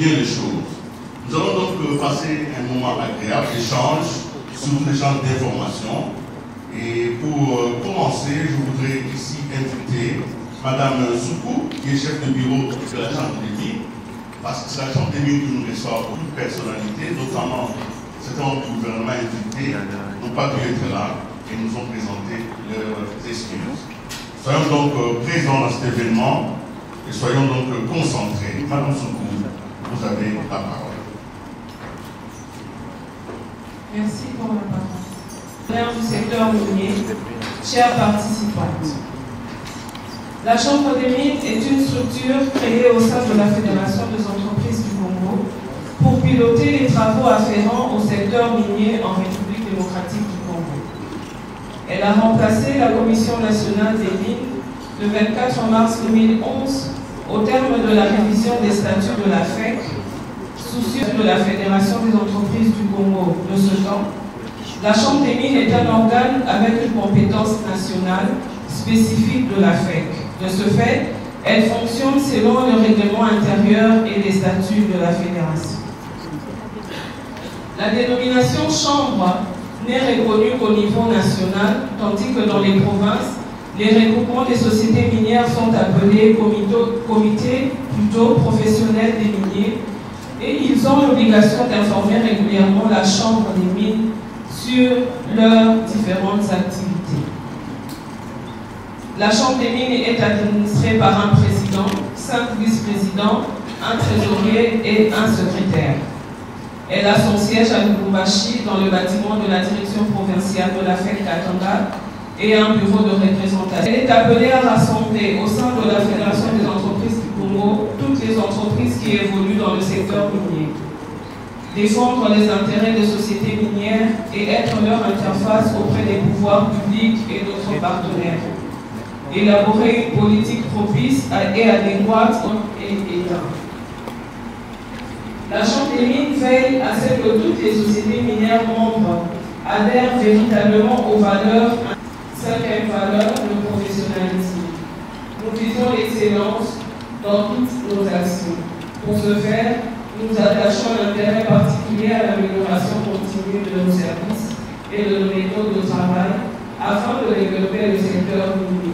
bien les choses. Nous allons donc passer un moment agréable d'échange, surtout l'échange d'informations. Et pour commencer, je voudrais ici inviter Madame Soukou, qui est chef de bureau de la Chambre des mines, parce que c'est la Chambre des mines qui nous reçoit beaucoup de personnalités, notamment certains membres du gouvernement invités n'ont pas pu être là et nous ont présenté leurs excuses. Soyons donc présents dans cet événement et soyons donc concentrés. Madame Soukou, vous avez la parole. Merci pour la parole. Du secteur minier, chers participantes. La Chambre des mines est une structure créée au sein de la Fédération des entreprises du Congo pour piloter les travaux afférents au secteur minier en République démocratique du Congo. Elle a remplacé la Commission nationale des mines le 24 mars 2011 au terme de la révision des statuts de la FEC, soucieuse de la Fédération des entreprises du Congo de ce temps. La Chambre des mines est un organe avec une compétence nationale spécifique de la FEC. De ce fait, elle fonctionne selon le règlement intérieur et les statuts de la Fédération. La dénomination Chambre n'est reconnue qu'au niveau national, tandis que dans les provinces, les regroupements des sociétés minières sont appelés comités professionnels des miniers et ils ont l'obligation d'informer régulièrement la Chambre des mines sur leurs différentes activités. La Chambre des mines est administrée par un président, 5 vice-présidents, un trésorier et un secrétaire. Elle a son siège à Lubumbashi dans le bâtiment de la direction provinciale de la FEC Katanga et un bureau de représentation. Elle est appelée à rassembler au sein de la Fédération des entreprises du Congo toutes les entreprises qui évoluent dans le secteur minier, défendre les intérêts des sociétés minières et être leur interface auprès des pouvoirs publics et d'autres partenaires. Élaborer une politique propice et adéquate et État. La Chambre des mines veille à ce que toutes les sociétés minières membres adhèrent véritablement aux valeurs. Cinquième valeur, le professionnalisme. Nous visons l'excellence dans toutes nos actions. Pour ce faire, nous attachons un intérêt particulier à l'amélioration continue de nos services et de nos méthodes de travail afin de développer le secteur minier.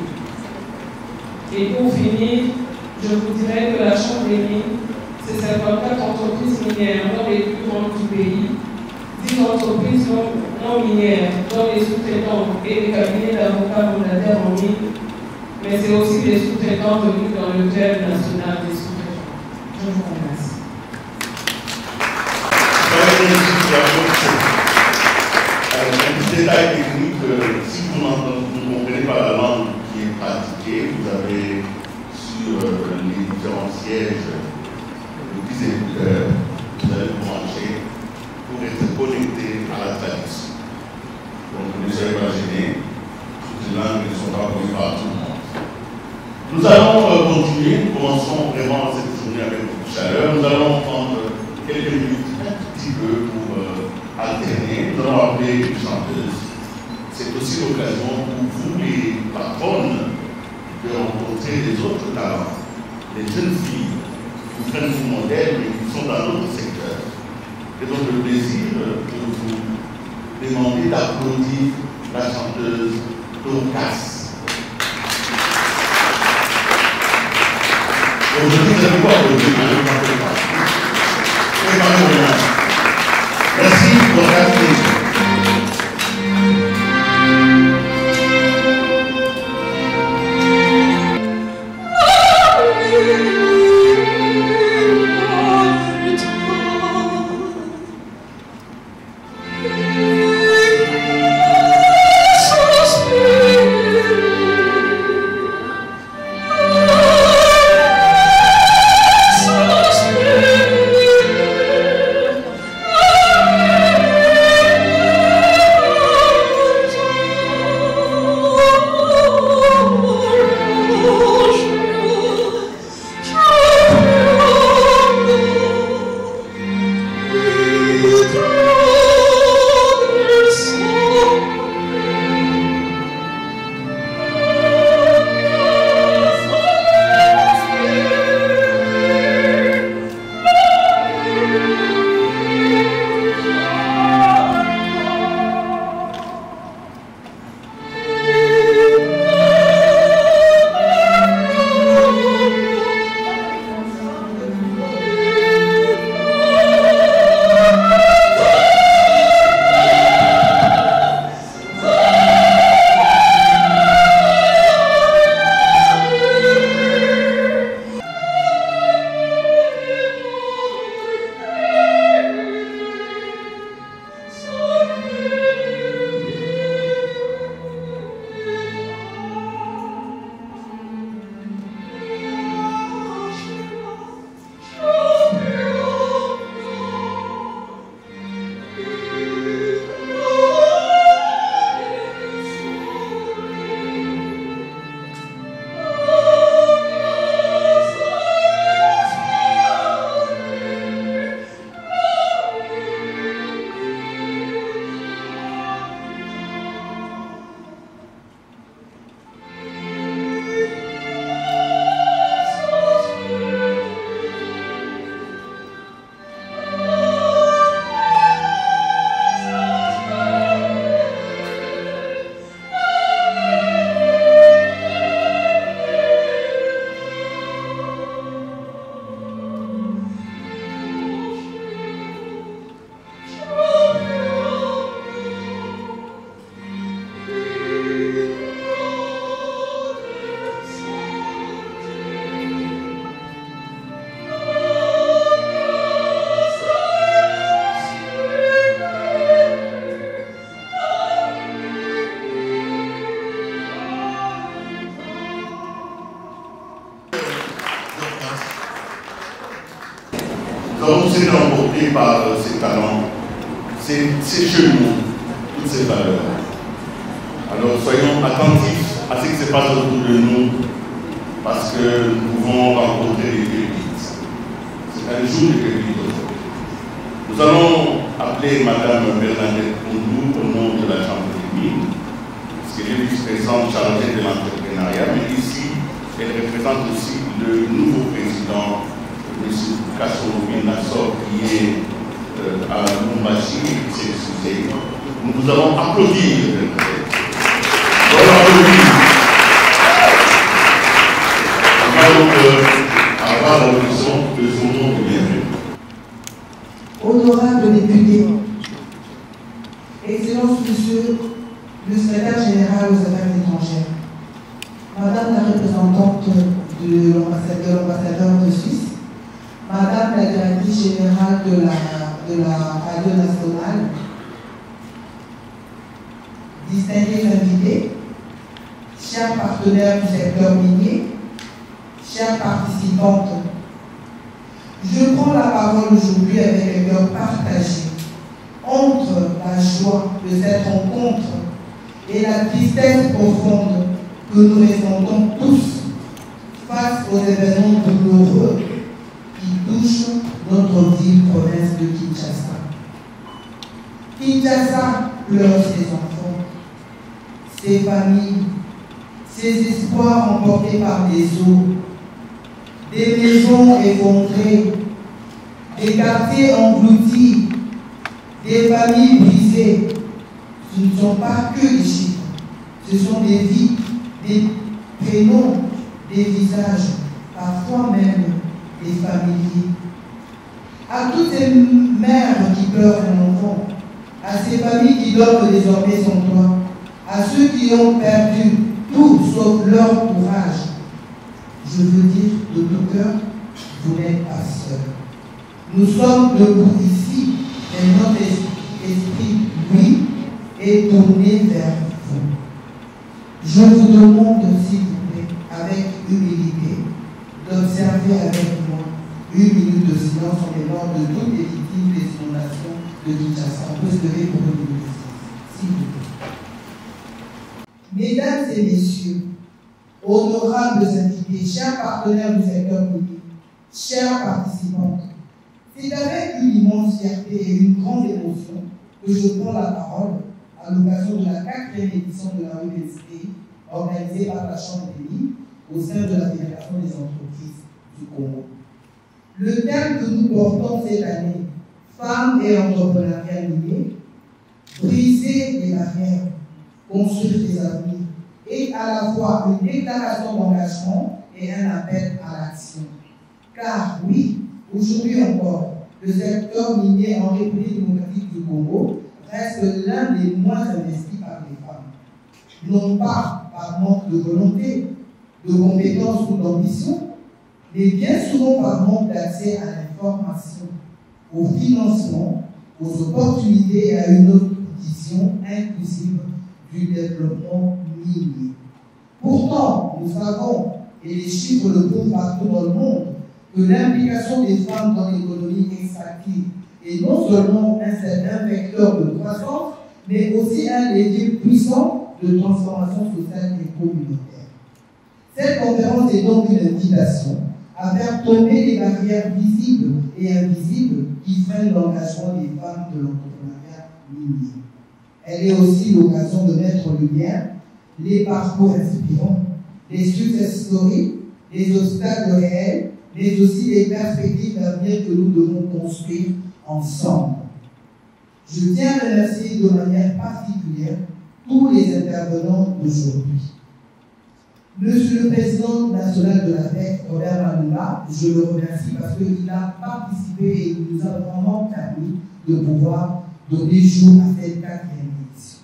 Et pour finir, je vous dirais que la Chambre des mines, c'est 54 entreprises minières, dont les plus grandes du pays, 10 entreprises non minières, dont les sous-traitants et les cabinets d'avocats mandataires en mine, mais c'est aussi les sous-traitants venus dans le club national des sous-traitants. Je vous remercie. Un petit détail technique, si vous ne comprenez pas la langue qui est pratiquée, vous avez sur les différents sièges le petit écouteur, vous allez vous brancher pour être connecté à la traduction. Donc ne soyez pas gênés, toutes les langues ne sont pas connues par tout le monde. Nous allons continuer, nous commençons vraiment cette journée avec beaucoup de chaleur. Nous allons prendre quelques minutes, un petit peu pour alterner. Nous allons appeler une chanteuse. C'est aussi l'occasion pour vous, les patronnes, de rencontrer des autres talents, des jeunes filles qui prennent vos modèles mais qui sont dans d'autres secteurs. Et donc le plaisir de vous demander d'applaudir la chanteuse Dorcas. Aujourd'hui, vous allez voir applaudir, ne m'appelez pas. Merci pour la Nous avons tous été emportés par ces talents, ces chez nous, toutes ces valeurs. Alors soyons attentifs à ce qui se passe autour de nous, parce que nous pouvons rencontrer des pépites. C'est un jour de pépites aujourd'hui. Nous allons appeler Mme Bernadette Koundou au nom de la Chambre des mines, parce qu'elle est vice-présidente chargée de l'entrepreneuriat, mais ici, elle représente aussi le nouveau président, M. Kassoumi Nassor, qui est à Lumbashi, qui s'est excusé. Nous allons applaudir. Honorable député, Excellence Monsieur le secrétaire général aux affaires étrangères, Madame la représentante de l'ambassadeur de Suisse, Madame la directrice générale de la radio nationale, distingués invités, chers partenaires du secteur minier, chères participantes, je prends la parole aujourd'hui avec un cœur partagé entre la joie de cette rencontre et la tristesse profonde que nous ressentons tous face aux événements douloureux qui touchent notre ville province de Kinshasa. Kinshasa pleure ses enfants, ses familles, ses espoirs emportés par les eaux, des maisons effondrées, des quartiers engloutis, des familles brisées. Ce ne sont pas que des chiffres, ce sont des vies, des prénoms, des visages, parfois même des familiers. À toutes ces mères qui pleurent un enfant, à ces familles qui dorment désormais sans toit, à ceux qui ont perdu tout sauf leur courage, je veux dire de tout cœur, vous n'êtes pas seuls. Nous sommes debout ici, et notre esprit, lui, est tourné vers vous. Je vous demande, s'il vous plaît, avec humilité, d'observer avec moi une minute de silence en mémoire de toutes les victimes des inondations de Kinshasa. On peut se lever pour une minute de silence, s'il vous plaît. Mesdames et messieurs, honorables invités, chers partenaires du secteur public, chers participantes, c'est avec une immense fierté et une grande émotion que je prends la parole à l'occasion de la 4e édition de la rue des Esprits, organisée par la Chambre des mines au sein de la Fédération des entreprises du Congo. Le thème que nous portons cette année, femmes et entrepreneuriat minier, briser les barrières, construire des avenirs, est à la fois une déclaration d'engagement et un appel à l'action. Car oui, aujourd'hui encore, le secteur minier en République démocratique du Congo reste l'un des moins investis par les femmes. Non pas par manque de volonté, de compétences ou d'ambition, mais bien souvent par manque d'accès à l'information, au financement, aux opportunités et à une autre vision inclusive du développement minier. Pourtant, nous savons, et les chiffres le prouvent partout dans le monde, que l'implication des femmes dans l'économie extractive est non seulement un vecteur de croissance, mais aussi un levier puissant de transformation sociale et communautaire. Cette conférence est donc une invitation à faire tomber les barrières visibles et invisibles qui freinent l'engagement des femmes de l'entrepreneuriat minier. Elle est aussi l'occasion de mettre en lumière les parcours inspirants, les success stories, les obstacles réels, mais aussi les perspectives d'avenir que nous devons construire ensemble. Je tiens à remercier de manière particulière tous les intervenants d'aujourd'hui. Monsieur le Président national de la FEC, Robert Manoula, je le remercie parce qu'il a participé et il nous a vraiment permis de pouvoir donner jour à cette 4e édition.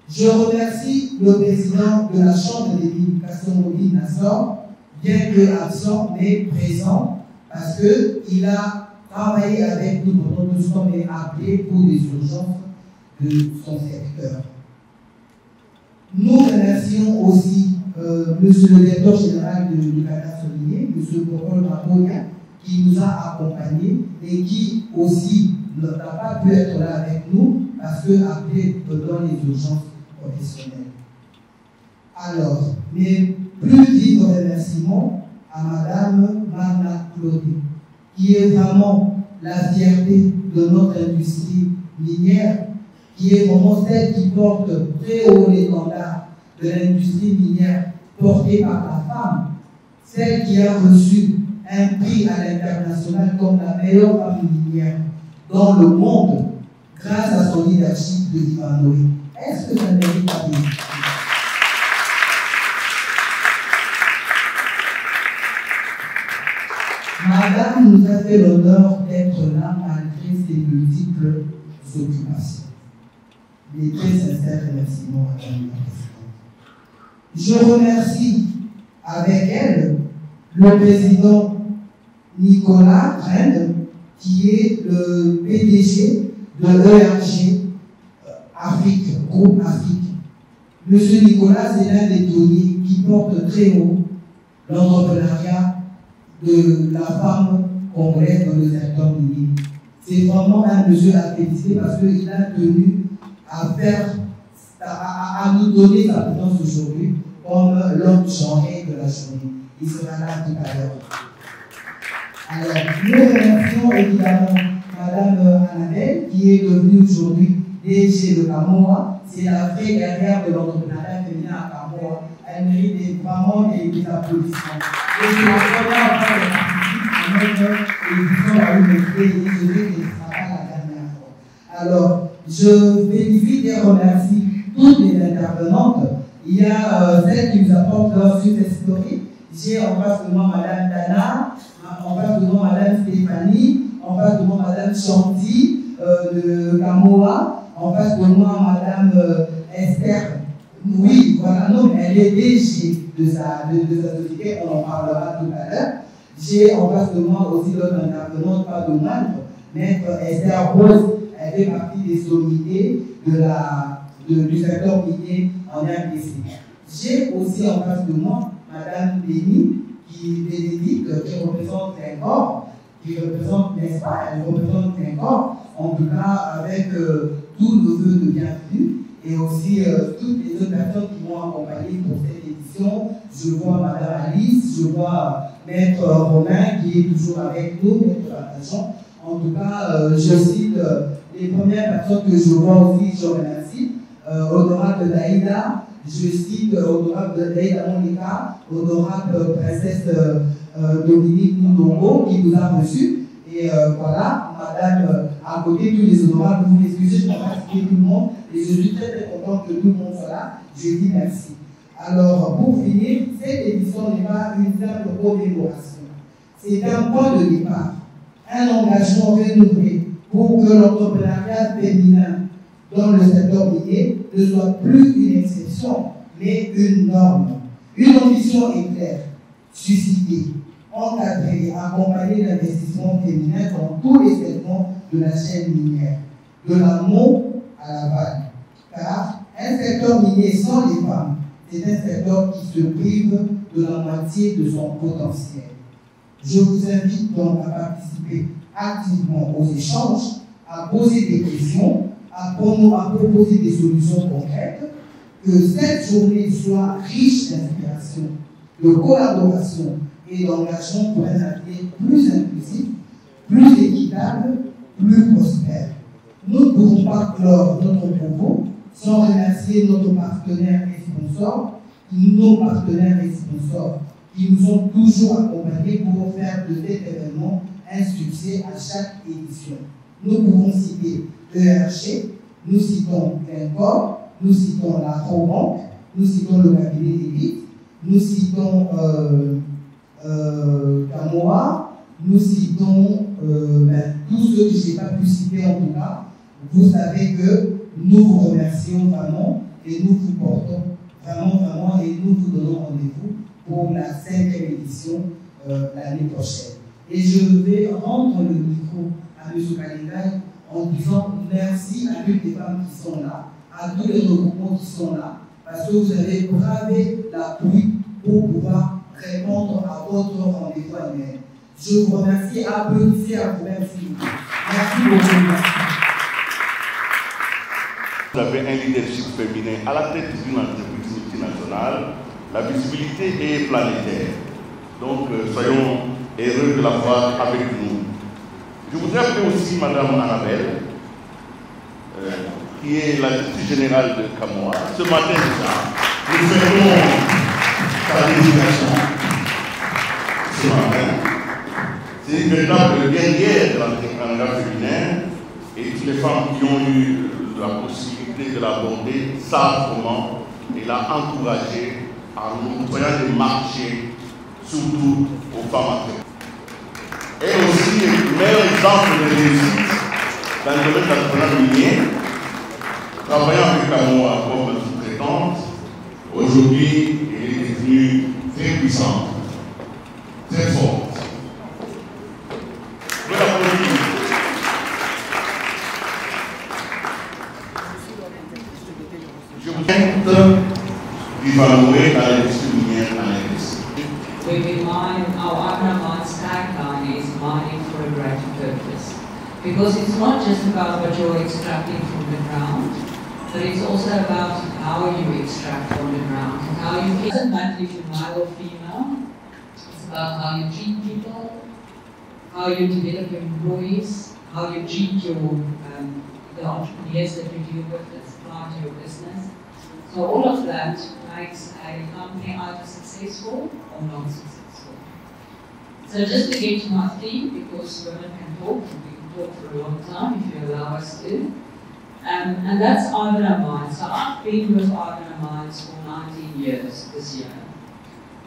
Je remercie le Président de la Chambre des mines, Kassoumi Nassor, bien que absent, mais présent, parce qu'il a travaillé avec nous pendant tout ce temps et appelé pour les urgences de son secteur. Nous remercions aussi Monsieur le directeur général du Canada Souligné, M. Paul Mapoya, qui nous a accompagnés et qui aussi n'a pas pu être là avec nous parce que appelé dans les urgences professionnelles. Alors, mes plus vifs remerciements à Madame Marna Claudie, qui est vraiment la fierté de notre industrie minière, qui est vraiment celle qui porte très haut l'étendard de l'industrie minière portée par la femme, celle qui a reçu un prix à l'international comme la meilleure femme minière dans le monde grâce à son leadership de Divanoé. Est-ce que ça mérite pas d'être? Madame nous a fait l'honneur d'être là malgré ses multiples occupations. Mes très sincères remerciements à Madame la Présidente. Je remercie avec elle le président Nicolas Rennes, qui est le PDG de l'ERG Afrique, groupe Afrique. Monsieur Nicolas, c'est l'un des pionniers qui porte très haut l'entrepreneuriat de la femme congolaise dans le secteur minier. C'est vraiment un monsieur à féliciter parce qu'il a tenu à nous donner sa présence aujourd'hui comme l'homme genré de la journée. Il sera là tout à l'heure. Alors, nous remercions évidemment Madame Annabelle, qui est devenue aujourd'hui DG de Kamoa. C'est la vraie guerrière de l'entrepreneuriat féminin à Kamoa. Elle mérite vraiment des applaudissements. Et c'est la première fois qu'elle participe à notre édition à l'UMFP et je sais qu'elle ne sera pas la dernière fois. Alors, je félicite et remercie toutes les intervenantes. Il y a celles qui nous apportent leur success story. J'ai en face de moi Madame Dana, en face de moi Madame Stéphanie, en face de moi Madame Chanty de Kamoa, en face de moi Madame Esther. Oui, voilà, non, mais elle est DG de sa société, on en parlera tout à l'heure. J'ai en face de moi aussi l'autre intervenante, pas de moindre, Maître Esther Rose, elle fait partie des sommités du secteur minier en RDC. J'ai aussi en face de moi Madame Béni, Bénédicte, qui représente un corps, qui représente, n'est-ce pas, elle représente un corps, en tout cas avec tous nos vœux de bienvenue, et aussi toutes les autres personnes qui m'ont accompagné pour cette édition. Je vois Madame Alice, je vois Maître Romain qui est toujours avec nous, Maître Patachon. En tout cas, je cite les premières personnes que je vois aussi, je remercie. Honorable Daïda, je cite Honorable Daïda Monica, Honorable Princesse Dominique Moudongo qui nous a reçus. Et voilà, Madame, à côté, tous les honorables, vous m'excusez, je ne peux pas citer tout le monde, et je suis très très content que tout le monde soit là. Je dis merci. Alors, pour finir, cette édition n'est pas une simple commémoration. C'est un point de départ, un engagement renouvelé pour que l'entrepreneuriat féminin dans le secteur minier ne soit plus une exception, mais une norme. Une ambition est claire, susciter, encadrer et accompagner l'investissement féminin dans tous les segments de la chaîne minière, de l'amont à l'aval. Car un secteur minier sans les femmes, c'est un secteur qui se prive de la moitié de son potentiel. Je vous invite donc à participer activement aux échanges, à poser des questions, à proposer des solutions concrètes, que cette journée soit riche d'inspiration, de collaboration et d'engagement pour un avenir plus inclusif, plus équitable, plus prospère. Nous ne pouvons pas clore notre propos sans remercier nos partenaires et sponsors qui nous ont toujours accompagnés pour faire de cet événement un succès à chaque édition. Nous pouvons citer ERG, nous citons Glencore, nous citons la Probanque, nous citons le cabinet d'élite, nous citons Kamoa, nous citons tous ceux que je n'ai pas pu citer en tout cas. Vous savez que nous vous remercions vraiment et nous vous portons vraiment et nous vous donnons rendez-vous pour la 5e édition l'année prochaine. Et je vais rendre le micro à M. Kalingai en disant merci à toutes les femmes qui sont là, à tous les regroupements qui sont là, parce que vous avez bravé la pluie pour pouvoir répondre à votre rendez-vous annuel. Je vous remercie. Applaudissez à vous-même, s'il vous plaît. Merci beaucoup. Vous avez un leadership féminin à la tête d'une entreprise multinationale. La visibilité est planétaire. Donc, soyons heureux de l'avoir avec nous. Je voudrais appeler aussi Madame Annabelle, qui est la directrice générale de Camoa. Ce matin déjà, nous faisons sa désignation. Ce matin, c'est une véritable guerrière de l'entrepreneuriat féminin et toutes les femmes qui ont eu la possibilité de l'aborder savent comment elle a encouragé en montrant des marchés, surtout aux femmes entrepreneurs. Elle aussi est le meilleur exemple de réussite dans le domaine de l'entrepreneuriat minier, travaillant avec Camoa comme sous-traitante. Aujourd'hui, elle est devenue très puissante, très forte. Je vais l'applaudir. Je vous invite d'évaluer dans l'industrie minière dans l'industrie. We remind our Abraham's tagline is mining for a greater purpose. Because it's not just about what you're extracting from the ground, but it's also about how you extract from the ground and how you keep. It doesn't matter if you're male or female, it's about how you treat people, how you develop your employees, how you treat your the entrepreneurs that you deal with that supply to your business. So all of that makes a company either successful or not successful. So just to get to my theme, because women can talk, and we can talk for a long time if you allow us to, and that's Ivanhoe Mines. So I've been with Ivanhoe Mines for 19 years this year.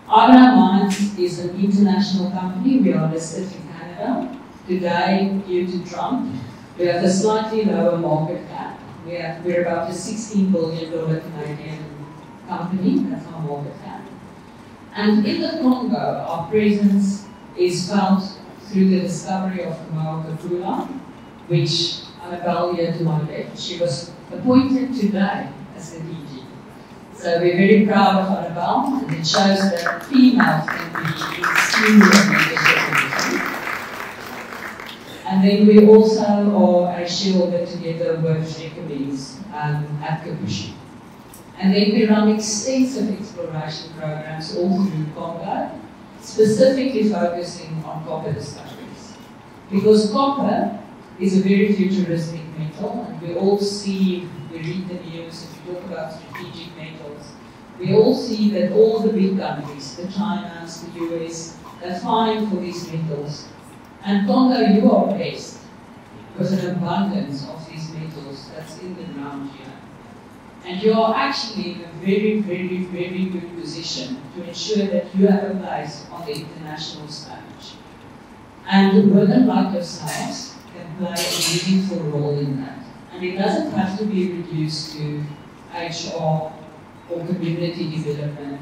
Ivanhoe Mines is an international company. We are listed in Canada. Today, due to Trump, we have a slightly lower market cap. We're about a $16 billion Canadian company, that's our market cap. And in the Congo, our presence is felt through the discovery of Kamoa-Kakula, which Annabelle here to my left, she was appointed today as the DG. So we're very proud of Annabelle, and it shows that females can be in senior leadership positions. And then we also are a shareholder together with Gécamines at Kipushi. And then we run extensive exploration programs all through Congo, specifically focusing on copper discoveries. Because copper is a very futuristic metal, and we all see, we read the news, and we talk about strategic metals, we all see that all the big countries, the Chinas, the US, they're vying for these metals. And Congo, you are blessed with an abundance of these metals that's in the ground here. And you are actually in a very, very, very good position to ensure that you have a place on the international stage. And women like yourselves can play a meaningful role in that. And it doesn't have to be reduced to HR or community development.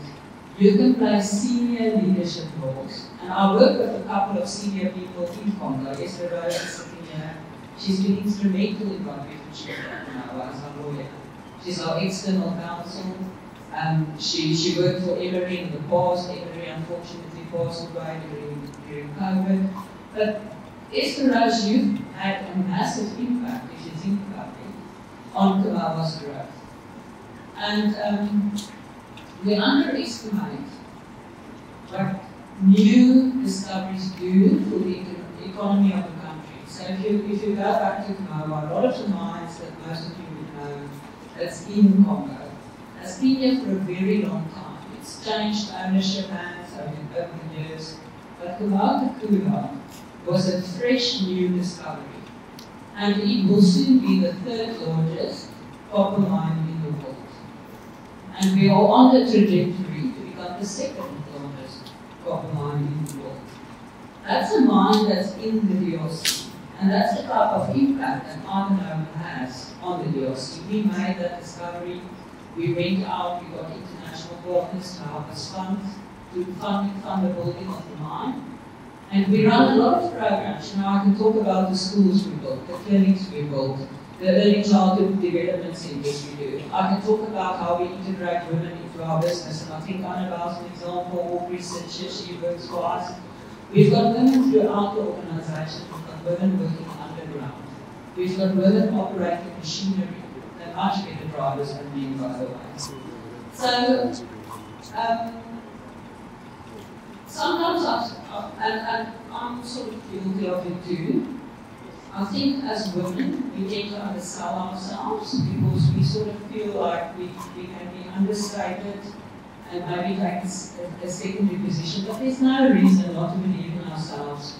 You can play senior leadership roles. And I work with a couple of senior people in Congo. Esther Rose is sitting here. She's been instrumental in what we've achieved now as a lawyer. She's our external counsel. She worked for Emery in the past. Emery unfortunately passed away during COVID. But Esther Rose, you've had a massive impact, if you think about it, on Kamoa's growth. And we underestimate what new discoveries do for the economy of the country. So if you go back to Kamoa, a lot of the mines that most of you would know that's in Congo has been here for a very long time. It's changed ownership hands over the years. But Kamoa-Kakula was a fresh new discovery. And it will soon be the third largest copper mine in the world. And we are on the trajectory to become the second largest copper mine in the world. That's a mine that's in the DRC. And that's the type of impact that Ivanhoe has on the DRC. We made that discovery. We went out, we got international partners to help us fund the building of the mine. And we run a lot of programs. You know, I can talk about the schools we built, the clinics we built, the early childhood development centers we do. I can talk about how we integrate women into our business. And I think Annabelle's an example of researcher. She works for us We've got women throughout the organization, we've got women working underground. We've got women operating machinery. They're much better drivers than men, by the way. So, sometimes I'm sort of guilty of it too. I think as women, we tend to undersell ourselves because we sort of feel like we can be understated and maybe take a secondary position. But there's no reason not to believe in ourselves,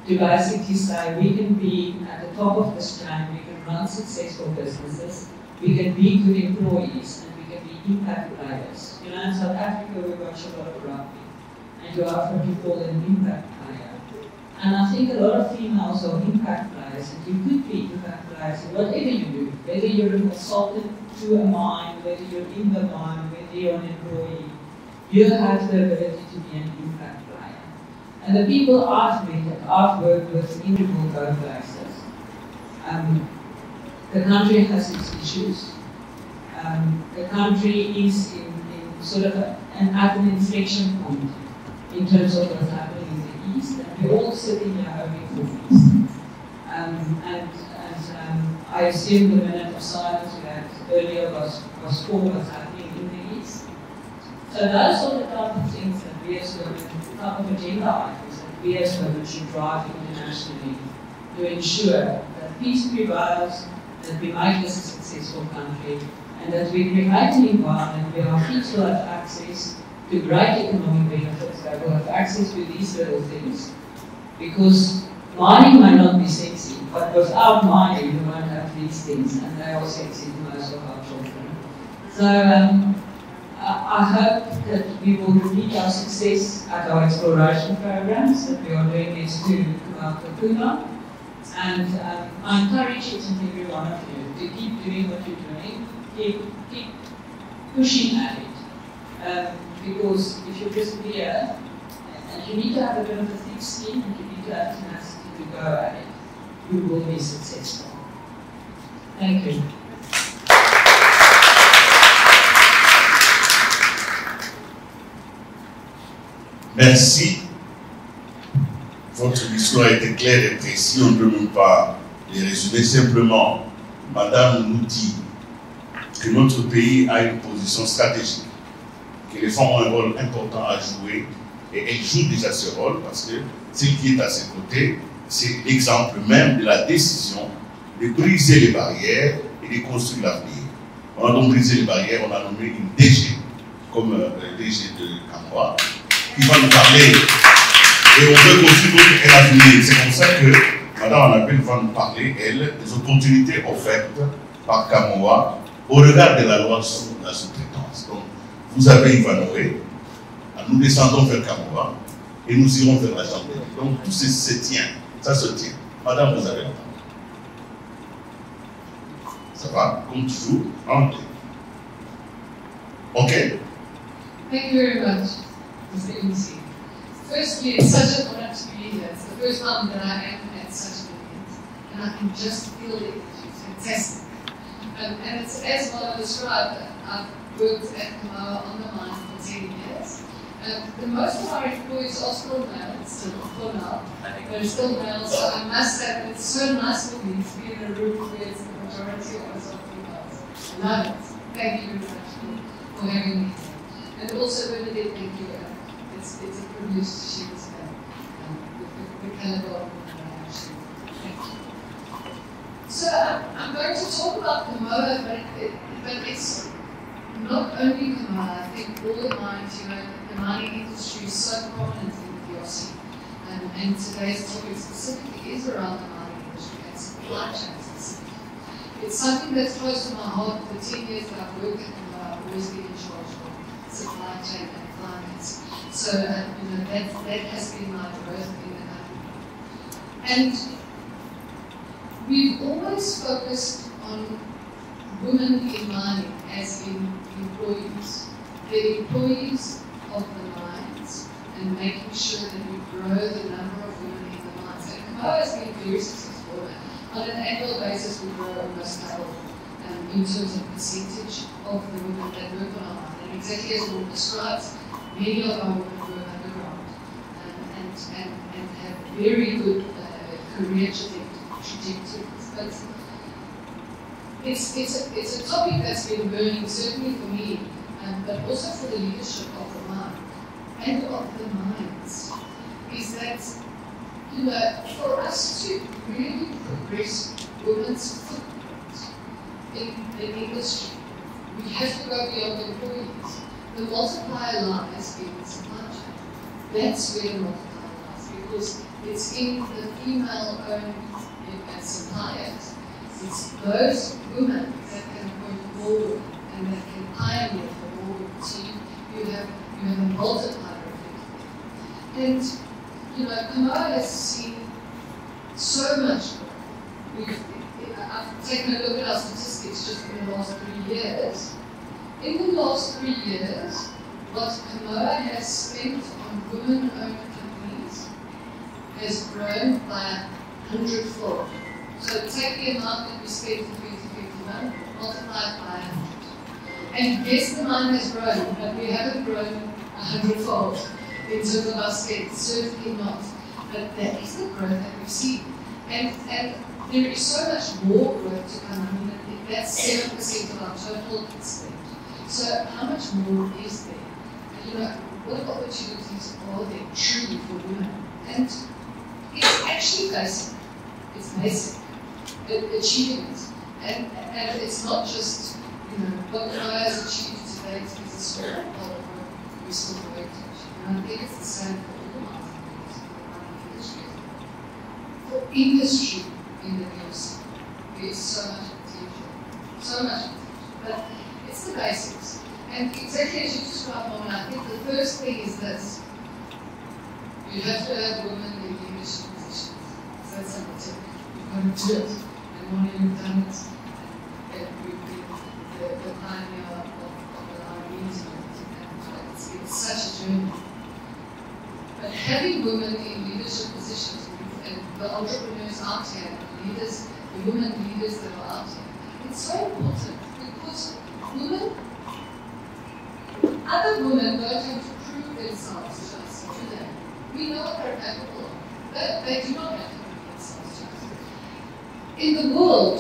to basically say we can be at the top of this chain, we can run successful businesses, we can be good employees, and we can be impact players. You know, in South Africa we watch a lot of rugby, and you are what you call an impact player. And I think a lot of females are impact players, and you could be impact players in whatever you do, whether you're a consultant to a mine, whether you're in the mine, whether you're an employee, you have the ability to be an impact player. And the people I've met and I've worked with in the will go places. The country has its issues. The country is in sort of at an inflection point in terms of what's happening in the East, and we're all sitting here hoping for peace. I assume the minute of silence we had earlier was for what's happening in the East. So those are the type of things that we as women, the type of agenda items that we as women should drive internationally to ensure that peace prevails, that we make this a successful country, and that we create an environment where our kids will have access to great economic benefits. They will have access to these little things. Because mining may not be sexy, but without mining you won't have these things, and they are sexy to most of our children. So I hope that we will repeat our success at our exploration programs that we are doing next to Kakula. And I encourage each and every one of you to keep doing what you're doing, keep pushing at it. Because if you persevere, and you need to have a bit of a thick skin, and you need to have tenacity to go at it, you will be successful. Thank you. Merci. Votre discours a été clair et précis, on ne peut même pas les résumer. Simplement, Madame nous dit que notre pays a une position stratégique, que les femmes ont un rôle important à jouer, et elles jouent déjà ce rôle parce que celle qui est à ses côtés, c'est l'exemple même de la décision de briser les barrières et de construire l'avenir. On a donc brisé les barrières, on a nommé une DG, comme DG de Kamoa, qui va nous parler. Et on veut construire un avenir. C'est comme ça que Madame Annabelle va nous parler, elle, des opportunités offertes par Kamoa au regard de la loi sur la sous-traitance. Donc, vous avez Ivanoé, nous descendons vers Kamoa et nous irons vers la gendarmerie. Donc, tout se tient, ça se tient. Madame, vous avez la parole. Ça va, comme toujours, entrez. OK? Thank you very much, Mr. MC. Firstly, it's such an honor to be here. It's the first time that I am at such an event, and I can just feel the energy. It's fantastic. And it's as well described. I've worked at Kamoa on the mine for 10 years. The most of our employees are still males, still for now. They're still males, so I must say that it's so nice for me to be in a room where it's the majority of us are females. I love it. Thank you very much for having me. And also, Bernadette, thank you. It's a privilege to share this day with the caliber of women that I share. Thank you. So I'm going to talk about Kamoa, but it's not only Kamoa. I think all the mines, the mining industry is so prominent in the DRC. And today's topic specifically is around the mining industry and supply chain specifically. It's something that's close to my heart. For 10 years that I've worked at Kamoa, I've always been in charge of supply chain and finance. So, that has been my growth in the company. And we've always focused on women in mining as in employees. The employees of the mines and making sure that we grow the number of women in the mines. And Kamoa has been very successful. On an annual basis, we grow almost double in terms of percentage of the women that work on our mine. And exactly as Lord describes, many of our women work underground, and very good career trajectories. But it's a topic that's been burning, certainly for me, but also for the leadership of the mind and of the minds, is that, you know, for us to really progress women's footprint in industry, we have to go beyond employees. The multiplier lies in the supply chain. That's where the multiplier lies, because it's in the female-owned suppliers. It's those women that can appoint more women and that can pioneer for more women. So you have a multiplier effect. And, you know, Kamoa has seen so much growth. I've taken a look at our statistics just in the last 3 years. In the last 3 years, what Kamoa has spent on women-owned companies has grown by 100-fold. So take the amount that we spent in 2021, multiply it by 100. And yes, the amount has grown, but we haven't grown 100-fold in terms of our spend, certainly not. But that is the growth that we've seen. And there is so much more growth to come. I mean, that's 7% of our total spend. So how much more is there? And, you know, what opportunities are there truly for women? And it's actually basic. It's basic. Achieving it. And it's not just, you know, what Kamoa has achieved today is a small part of what we still work to achieve. And I think it's the same for all the industry. For industry in the DRC, there is so much potential. So much potential. But it's the basics. And exactly as you described, Mona, I think the first thing is this. You have to have women in leadership positions. So that's something. You've got to do it. And when you've done it, and we've been the pioneer of our movement, and it's such a journey. But having women in leadership positions, and the entrepreneurs out here, the leaders, the women leaders that are out here, it's so important because women, other women don't have to prove themselves to us, do they? We know they're capable of it. They do not have to prove themselves to us. In the world,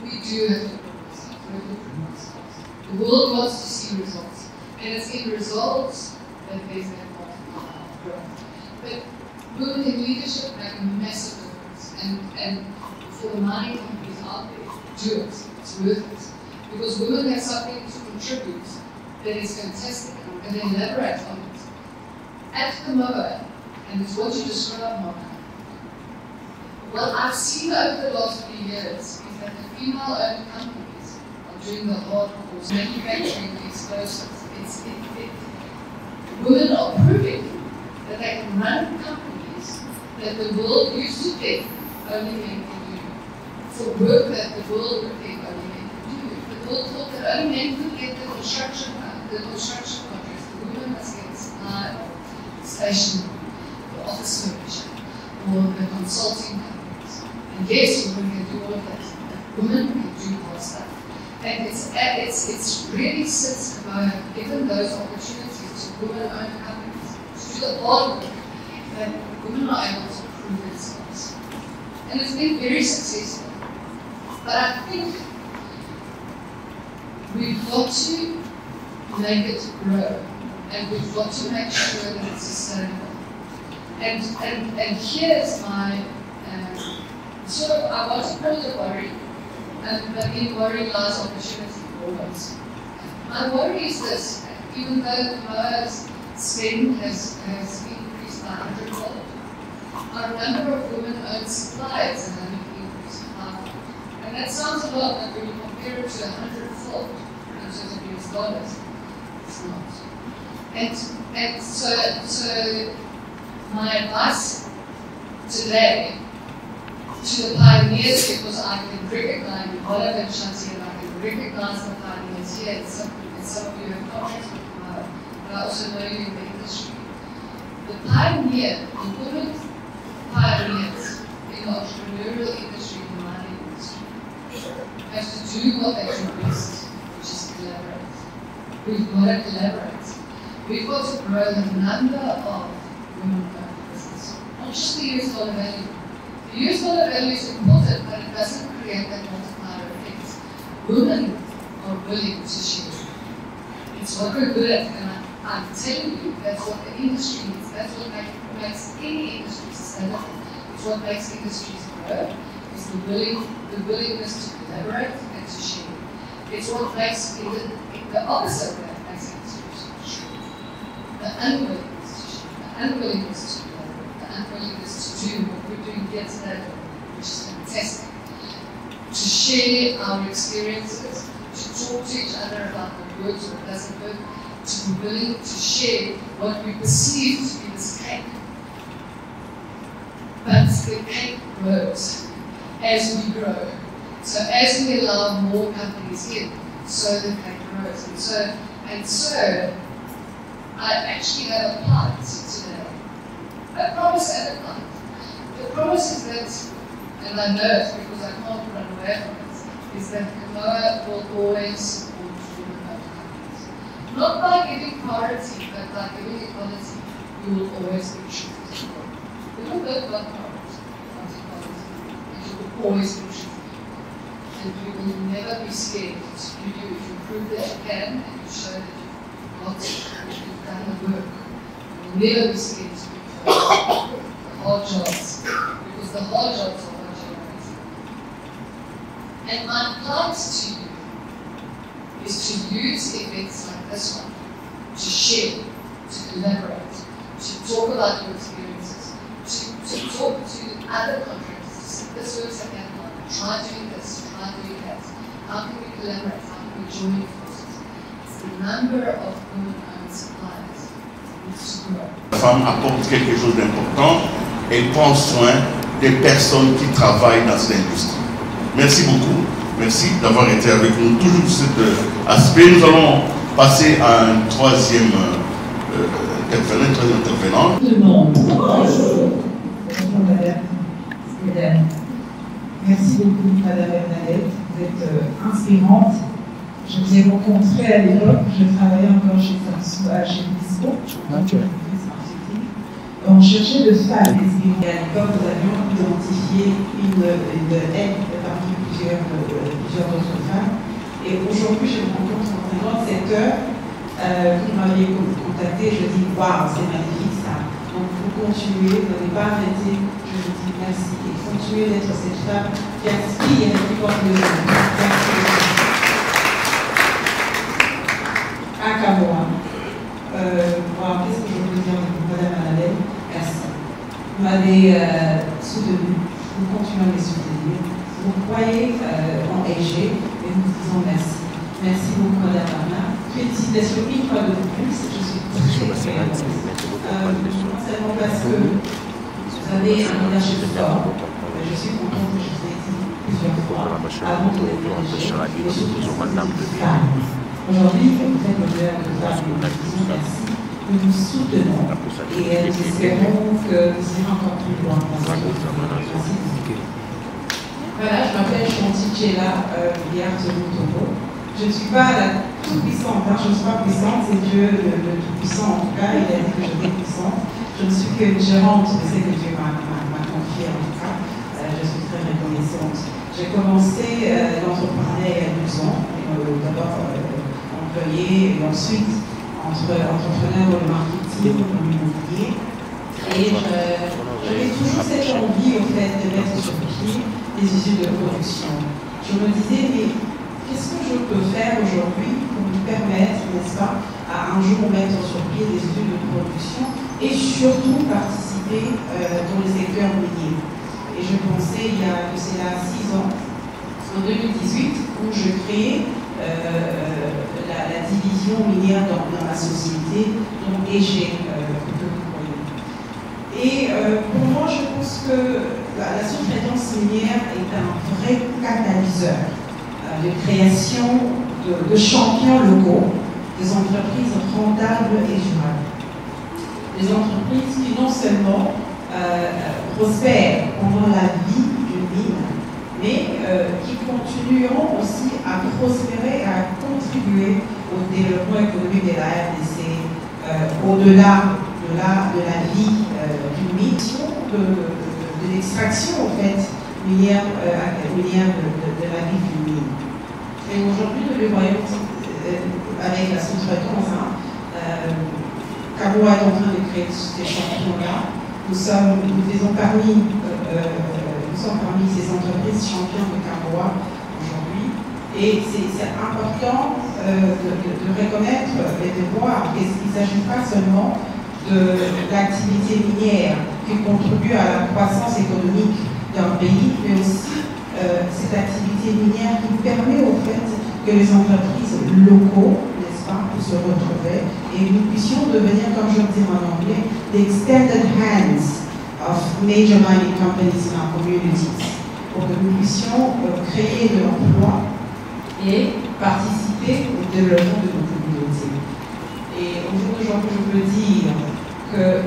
we do have to prove ourselves. We have to prove ourselves. The world wants to see results. And it's in results that there's that multiplier of growth. But women in leadership make a massive difference. And for the mining companies out there, do it. It's worth it. Because women have something to contribute that is fantastic. And I'm going to elaborate on it. At Kamoa, and it's what you described, Mona, what I've seen over the last few years is that the female-owned companies are doing the hard course, manufacturing explosives. Women are proving that they can run companies that the world used to think only men can do. For work that the world would think only men can do. The world thought that only men could get the construction contracts. The women must get the supply of stationery, the office furniture, or the consulting companies. And yes, women can do all of that. Women can do more stuff. And it's really since Kamoa given those opportunities to women-owned companies to do the hard work that women are able to prove themselves. And it's been very successful. But I think we've got to make it grow, and we've got to make sure that it's sustainable. And here's my I want to call it a worry, but in worry lies opportunity always. My worry is this: even though Kamoa's spend has increased by 100-fold, our number of women-owned suppliers has only increased by 5-fold. And that sounds a lot, but when you compare it to 100-fold in terms of US dollars, it's not. And so my advice today to the pioneers, because I can recognize Oliver and Shanti, and I can recognize the pioneers here, and some of you have contracts with Kamoa, but I also know you in the industry. The pioneer, the women pioneers in the entrepreneurial industry, in the mining industry, have to do what they do best, which is collaborate. We've got to collaborate. We've got to grow the number of women-owned businesses, not just the US dollar value. The US dollar value is important, but it doesn't create that multiplier effect. Women are willing to share. It's what we're good at, and I'm telling you, that's what the industry is. That's what makes any industry sustainable. It's what makes industries grow. It's the willingness to collaborate and to share. It's what makes the opposite of that makes industries shrink. The unwillingness to share, the unwillingness to collaborate, the unwillingness to do what we're doing here today, which is fantastic. To share our experiences, to talk to each other about what works or doesn't work, to be willing to share what we perceive to be this cake. But the cake grows as we grow. So as we allow more companies in, so the cake grows. And so I actually have a plant today. A promise and a plant. The promise is that, and I know it because I can't run away from it, is that Kamoa will always support women-owned companies. Not by giving priority, but by giving equality, we will always be true. We don't work about priority, not equality. And you will always be true. And we will never be scared to give you, if you prove that you can, and you show that you've got it, and you've done the work. You will never be scared to give you the hard jobs, because the hard jobs are what generate. And my advice to you is to use events like this one to share, to collaborate, to talk about your experiences, to talk to other contractors, to say this works at Amazon, try doing this, try doing that. How can we collaborate? How can we join forces? It's the number of women-owned suppliers that needs to grow. La femme apporte quelque chose d'important, elle prend soin des personnes qui travaillent dans cette industrie. Merci beaucoup. Merci d'avoir été avec nous toujours sur cet aspect. Nous allons passer à un troisième intervenant. Tout le monde. Bonjour madame. Merci beaucoup madame Bernadette. Vous êtes inspirante. Je vous ai rencontré à l'époque, je travaillais encore chez Disco. On cherchait de femmes. Et à l'époque, nous avions identifié une aide parmi plusieurs autres femmes. Et aujourd'hui, je me rencontre dans un grand secteur. Vous m'aviez contacté, je dis waouh, c'est magnifique ça. Donc vous continuez, vous n'avez pas arrêté. Je vous dis merci et continuez d'être cette femme qui inspire et qui porte le nom. Merci. À Kamoa. Qu'est-ce que je veux dire de madame Annabelle? Merci. Vous m'avez soutenu, vous continuez à me soutenir. Vous croyez en EG et nous vous disons merci. Merci beaucoup madame Arna. Félicitations une fois de plus. Je suis très heureuse. Non seulement parce que vous avez un leadership fort, je suis contente que je vous ai dit plusieurs fois avant de devenir EG. Aujourd'hui, vous faites l'honneur de faire une disons merci. Nous vous soutenons et nous espérons que vous irez encore plus loin. Merci. Voilà, je m'appelle Chanty Tchela Togo. Je ne suis pas la toute-puissante, je ne suis pas puissante, c'est Dieu le tout-puissant en tout cas, il a dit que j'étais puissante. Je ne suis qu'une gérante de ce que Dieu m'a confié en tout cas. Je suis très reconnaissante. J'ai commencé l'entrepreneuriat il y a 12 ans, d'abord employé et ensuite entrepreneur dans le marketing, dans l'immobilier. Et j'avais toujours cette envie au fait de mettre sur pied des usines de production. Je me disais, mais qu'est-ce que je peux faire aujourd'hui pour me permettre, n'est-ce pas, à un jour mettre sur pied des usines de production et surtout participer dans le secteur minier. Et je pensais, il y a 6 ans, en 2018, où je créais la division minière dans ma société, donc EG, que vous voyez. Et pour moi, je pense que la sous-traitance minière est un vrai catalyseur de création de champions locaux, des entreprises rentables et durables. Des entreprises qui non seulement prospèrent pendant la vie d'une mine, mais qui continueront aussi à prospérer et à contribuer au développement économique de la RDC au-delà de la vie d'une mission de l'extraction en fait minière de la vie d'une mine. Et aujourd'hui, nous le voyons avec la sous-traitance. Kamoa est en train de créer ces champions-là. Nous sommes parmi ces entreprises champions de Kamoa aujourd'hui. Et c'est important de reconnaître et de voir qu'il ne s'agit pas seulement de l'activité minière qui contribue à la croissance économique d'un pays, mais aussi cette activité minière qui permet au fait que les entreprises locaux, n'est-ce pas, puissent se retrouver et nous puissions devenir, comme je le dis en anglais, the extended hands of major mining companies in our communities, pour que nous puissions créer de l'emploi et participer au développement de nos communautés. Et au jour d'aujourd'hui, je peux dire que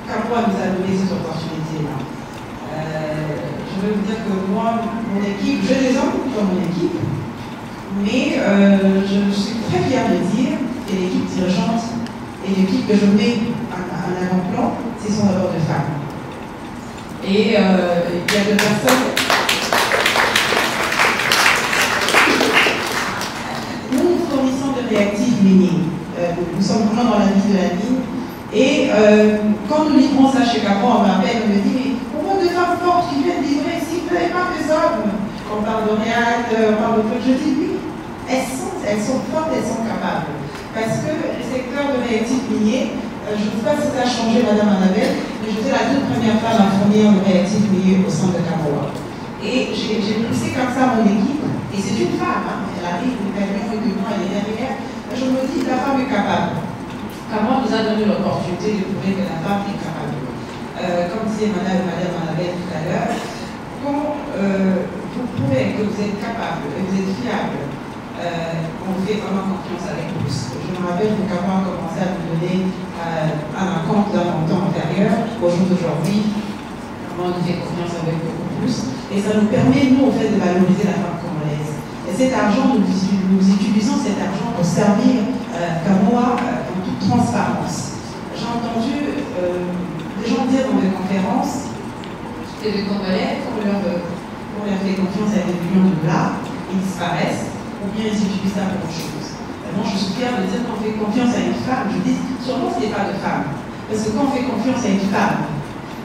Kamoa nous a donné cette opportunité-là. Je veux vous dire que moi, mon équipe, j'ai des hommes dans mon équipe, mais je suis très fière de dire que l'équipe dirigeante et l'équipe que je mets en avant-plan, ce sont d'abord des femmes. Et il y a des personnes. Nous fournissons de réactifs miniers. Nous sommes vraiment dans la vie de la mine. Et quand nous livrons ça chez Kamoa, on m'appelle, on me dit, mais on voit des femmes fortes qui viennent livrer ici, vous n'avez pas des hommes. On parle de réact, on parle de trucs. Je dis oui, elles sont fortes, elles sont capables. Parce que le secteur de réactifs miniers, je ne sais pas si ça a changé, Madame Annabelle, mais j'étais la toute première femme à fournir le réactif minier au centre de Kamoa. Et j'ai poussé comme ça mon équipe, et c'est une femme, hein, elle arrive, le camion et moi, elle est derrière. Je me dis, la femme est capable. Kamoa nous a donné l'opportunité de prouver que la femme est capable. Comme disait Madame Annabelle tout à l'heure, quand vous prouvez que vous êtes capable et vous êtes fiable, on vous fait vraiment confiance avec vous. Je me rappelle que Kamoa a commencé à nous donner un compte d'un montant antérieur. Au jour d'aujourd'hui, Kamoa nous fait confiance avec beaucoup plus. Et ça nous permet, nous, en fait, de valoriser la femme congolaise. Et cet argent, nous utilisons cet argent pour servir Kamoa en toute transparence. J'ai entendu des gens dire dans des conférences que les Congolais, pour leur faire confiance à des millions de dollars, ils disparaissent, ou bien ils utilisent ça pour autre chose. Moi, je suis fière de dire qu'on fait confiance à une femme. Je dis, sûrement, ce n'est pas de femme. Parce que quand on fait confiance à une femme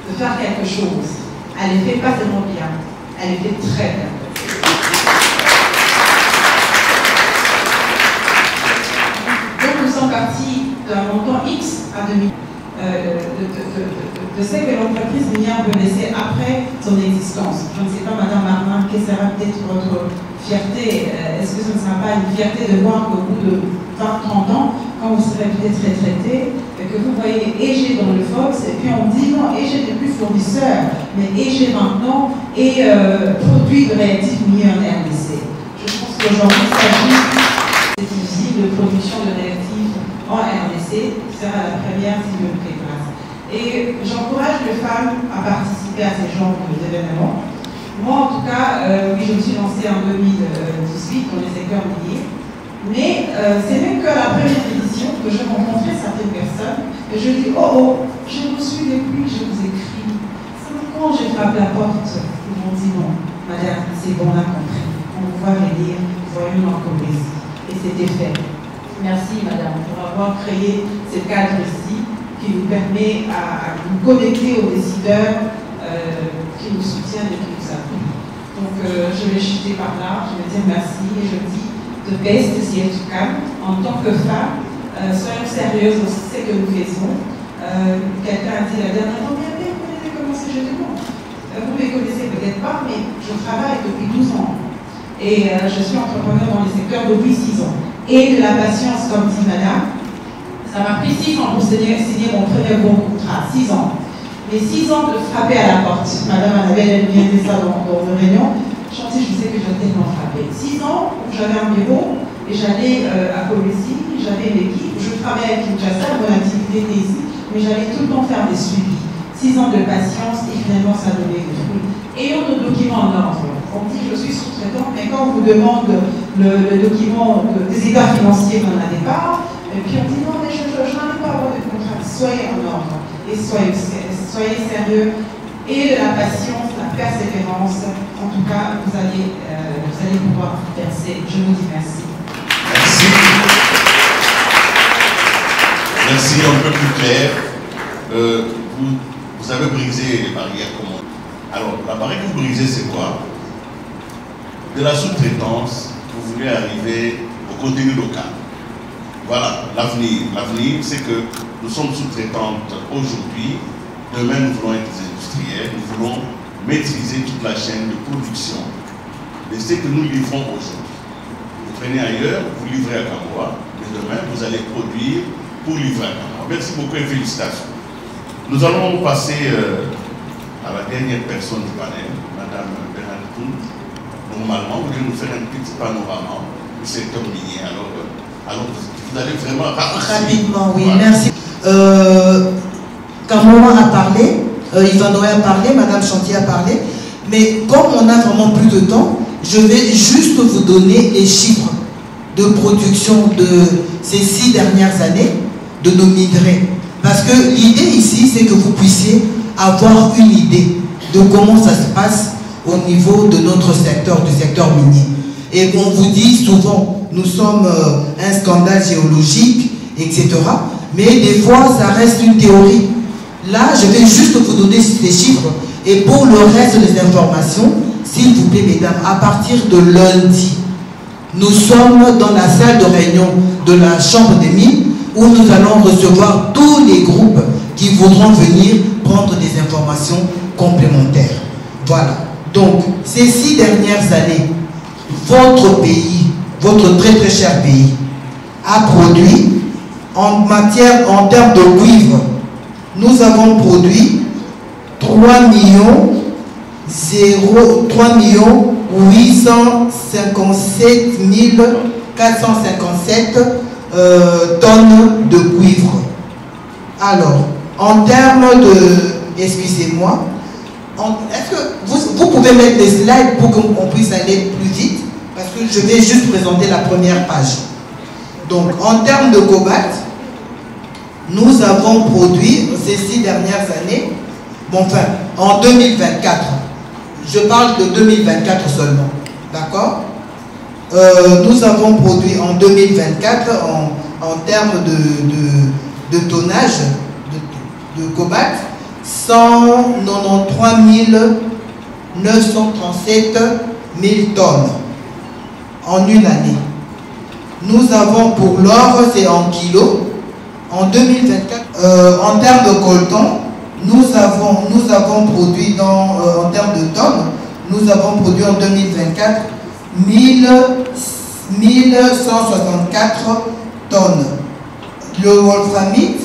de faire quelque chose, elle le fait pas tellement bien, elle le fait très bien. Donc, nous sommes partis d'un montant X à 2000. De ce que l'entreprise minière peut laisser après son existence. Je ne sais pas, Madame Martin, quelle sera peut-être votre fierté? Est-ce que ce ne sera pas une fierté de voir qu'au bout de 20-30 ans, quand vous serez peut-être retraité, que vous voyez EG dans le Fox, et puis on dit non, EG n'est plus fournisseur, mais EG maintenant est produit de réactifs miniers en RDC. Je pense qu'aujourd'hui, il s'agit de cette usine de production de réactifs en RDC, qui sera la première si Dieu le fait grâce. Et j'encourage les femmes à participer à ces genres d'événements. Moi, en tout cas, oui, je me suis lancée en 2018 dans les secteurs miniers. Mais c'est même que la première édition que je rencontrais certaines personnes et je dis, oh, je vous suis depuis, je vous écris. 5 ans, j'ai frappé la porte. Ils m'ont dit non, madame, c'est bon, on a compris. On vous voit venir, voyons en Congolaisie. Et c'était fait. Merci, madame, pour avoir créé ce cadre ici qui nous permet à nous connecter aux décideurs qui nous soutiennent et qui nous appuient. Donc, je vais chuter par là, je vais dire merci et je dis the best is yet to come. En tant que femme, soyons sérieuses dans ce que nous faisons. Quelqu'un a dit la dernière fois, mais vous connaissez comment c'est jeune. Vous ne les connaissez peut-être pas, mais je travaille depuis 12 ans. Et je suis entrepreneur dans les secteurs depuis 6 ans. Et de la patience, comme dit madame, ça m'a pris 6 ans pour signer mon premier bon contrat. 6 ans. Mais 6 ans de frapper à la porte. Madame Annabelle, elle vient de ça dans nos réunions. Chantier, je sais que j'ai tellement frappé. 6 ans où j'avais un bureau et j'allais à Colombie, j'avais l'équipe, je travaillais avec Kinshasa, mon activité était ici, mais j'allais tout le temps faire des suivis. 6 ans de patience et finalement ça donnait des fruits. Ayons nos documents en ordre. On dit je suis sous-traitant, mais quand on vous demande le document des états financiers, vous n'en avez pas. Et puis on dit non, mais je n'arrive pas à avoir de contrat. soyez en ordre et soyez sérieux, et de la patience, la persévérance. En tout cas, vous allez pouvoir percer. Je vous dis merci. Merci. Merci, un peu plus clair. Vous avez brisé les barrières comment? Alors, la barrière que vous brisez, c'est quoi? De la sous-traitance, vous voulez arriver au contenu local. Voilà, l'avenir. L'avenir, c'est que nous sommes sous-traitantes aujourd'hui. Demain, nous voulons être des industriels. Nous voulons maîtriser toute la chaîne de production de ce que nous livrons aujourd'hui. Vous prenez ailleurs, vous livrez à Cambois, mais demain, vous allez produire pour livrer à Cambois. Merci beaucoup et félicitations. Nous allons passer à la dernière personne du panel, Madame Bernard Toun. Normalement, vous devez nous faire un petit panorama du secteur minier. Alors vous allez vraiment rapidement, oui, merci. Cambois a parlé, Yvan Noé a parlé, Madame Chantier a parlé, mais comme on a vraiment plus de temps, je vais juste vous donner les chiffres de production de ces 6 dernières années de nos minerais. Parce que l'idée ici, c'est que vous puissiez avoir une idée de comment ça se passe au niveau de notre secteur, du secteur minier. Et on vous dit souvent, nous sommes un scandale géologique, etc. Mais des fois, ça reste une théorie. Là, je vais juste vous donner ces chiffres. Et pour le reste des informations, s'il vous plaît, mesdames, à partir de lundi, nous sommes dans la salle de réunion de la Chambre des mines où nous allons recevoir tous les groupes qui voudront venir prendre des informations complémentaires. Voilà. Donc, ces 6 dernières années, votre pays, votre très très cher pays, a produit en termes de cuivre, nous avons produit 3 857 457 tonnes de cuivre. Alors, en termes de... Excusez-moi. Est-ce que vous pouvez mettre des slides pour qu'on puisse aller plus vite? Parce que je vais juste présenter la première page. Donc, en termes de cobalt, nous avons produit ces 6 dernières années, bon, enfin, en 2024, je parle de 2024 seulement, d'accord? Nous avons produit en 2024, en termes de tonnage de cobalt, 193 937 000 tonnes en une année. Nous avons pour l'or, c'est en kilos, en 2024, en termes de coltan, nous avons produit en termes de tonnes, nous avons produit en 2024 1164 tonnes. Le wolframite,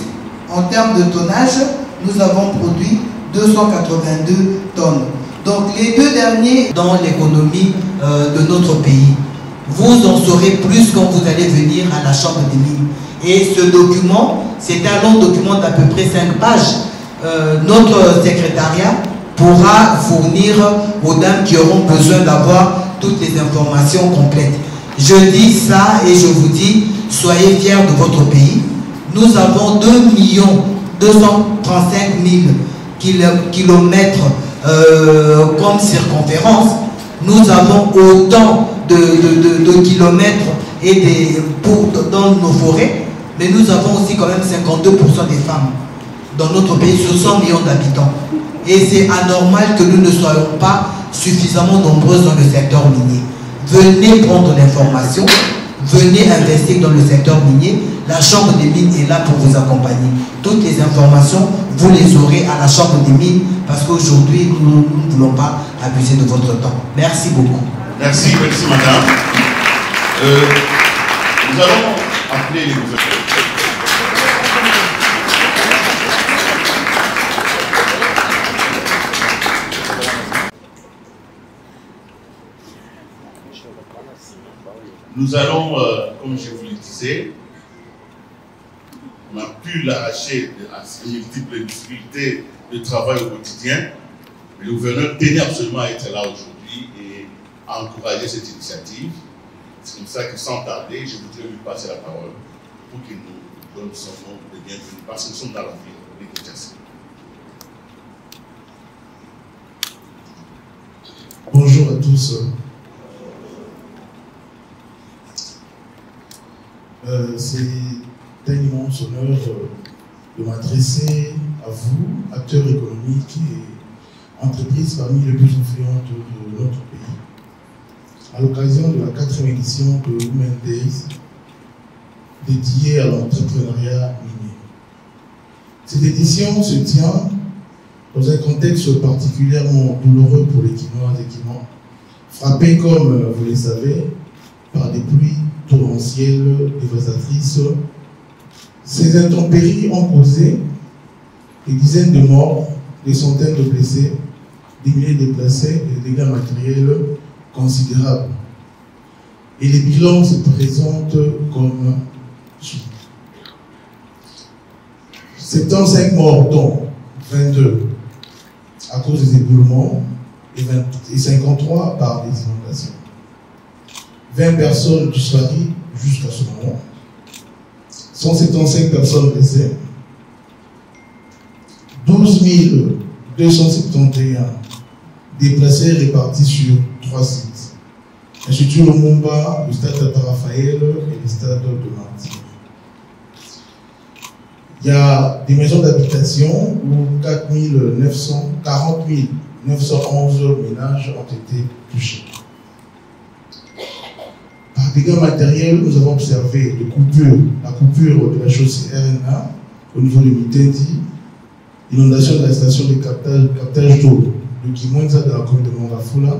en termes de tonnage, nous avons produit 282 tonnes. Donc les 2 derniers dans l'économie de notre pays. Vous en saurez plus quand vous allez venir à la Chambre des mines. Et ce document, c'est un long document d'à peu près 5 pages. Notre secrétariat pourra fournir aux dames qui auront besoin d'avoir toutes les informations complètes. Je dis ça et je vous dis, soyez fiers de votre pays. Nous avons 2 235 000 kilomètres comme circonférence. Nous avons autant de kilomètres dans nos forêts, mais nous avons aussi quand même 52% des femmes dans notre pays sur 100 millions d'habitants. Et c'est anormal que nous ne soyons pas suffisamment nombreuses dans le secteur minier. Venez prendre l'information, venez investir dans le secteur minier. La Chambre des mines est là pour vous accompagner. Toutes les informations, vous les aurez à la Chambre des mines parce qu'aujourd'hui, nous ne voulons pas abuser de votre temps. Merci beaucoup. Merci madame. Nous allons appeler les gouverneurs. Nous allons, comme je vous le disais, on a pu l'arracher à ces multiples difficultés de travail au quotidien. Mais le gouverneur tenait absolument à être là aujourd'hui et à encourager cette initiative. C'est comme ça que sans tarder, je voudrais lui passer la parole pour qu'il nous donne son nom de bienvenue parce qu'ils sont dans la ville de Kinshasa. Bonjour à tous. C'est un immense honneur de m'adresser à vous, acteurs économiques et entreprises parmi les plus influentes de notre pays, à l'occasion de la 4e édition de Women Days dédiée à l'entrepreneuriat minier. Cette édition se tient dans un contexte particulièrement douloureux pour les Quinoises et Quinois, frappés, comme vous le savez, par des pluies torrentielles dévastatrices. Ces intempéries ont causé des dizaines de morts, des centaines de blessés, des milliers de déplacés et des dégâts matériels considérables. Et les bilans se présentent comme suit. 75 morts, dont 22 à cause des éboulements et 53 par des inondations. 20 personnes disparues jusqu'à ce moment. 175 personnes blessées. 12 271 déplacés répartis sur 3 sites. L'Institut Lumumba, le stade Tata Raphaël et le stade de Martyr. Il y a des maisons d'habitation où 40 911 ménages ont été touchés. Par dégâts matériels, nous avons observé la coupure de la chaussée RNA au niveau de Mitendi, l'inondation de la station de captage d'eau de Kimwenza dans la commune de Mongafula,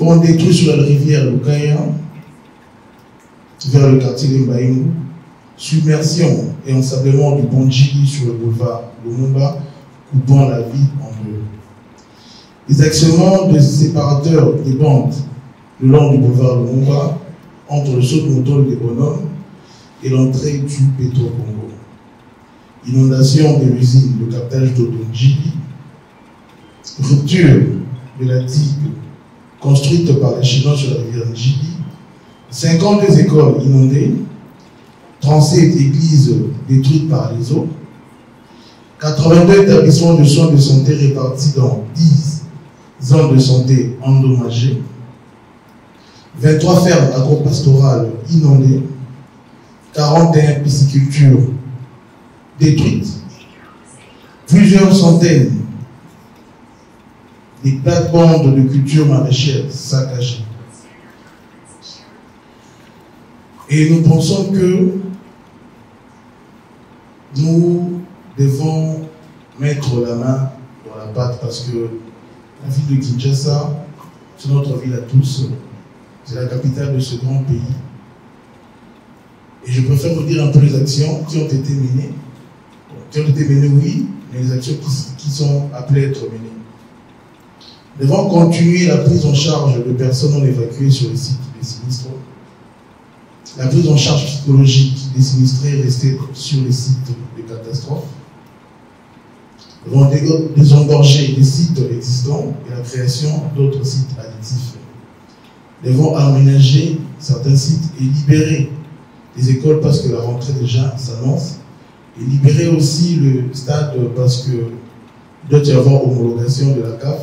on détruit sur la rivière Lukaya vers le quartier de Mbaïmou, submersion et ensablement du Bondjili sur le boulevard Lumumba, coupant la vie en deux. Les actionnements de séparateurs des bandes le long du boulevard Lumumba, entre le saut de moto des bonhommes et l'entrée du Petro-Congo. Inondation de l'usine de captage d'eau de Njili, rupture de la digue construite par les Chinois sur la rivière Njili, 52 écoles inondées, 37 églises détruites par les eaux, 82 établissements de soins de santé répartis dans 10 zones de santé endommagées, 23 fermes agro-pastorales inondées, 41 piscicultures détruites, plusieurs centaines de plates-bandes de cultures maraîchères saccagées. Et nous pensons que nous devons mettre la main dans la pâte parce que la ville de Kinshasa, c'est notre ville à tous, c'est la capitale de ce grand pays. Et je préfère vous dire un peu les actions qui ont été menées. Qui ont été menées, oui, mais les actions qui sont appelées à être menées. Nous devons continuer la prise en charge de personnes non évacuées sur les sites des sinistres. La prise en charge psychologique des sinistrés restés sur les sites de catastrophes. Nous devons désengorger les sites existants et la création d'autres sites additifs. Nous devons aménager certains sites et libérer les écoles parce que la rentrée déjà s'annonce. Et libérer aussi le stade parce que doit y avoir homologation de la CAF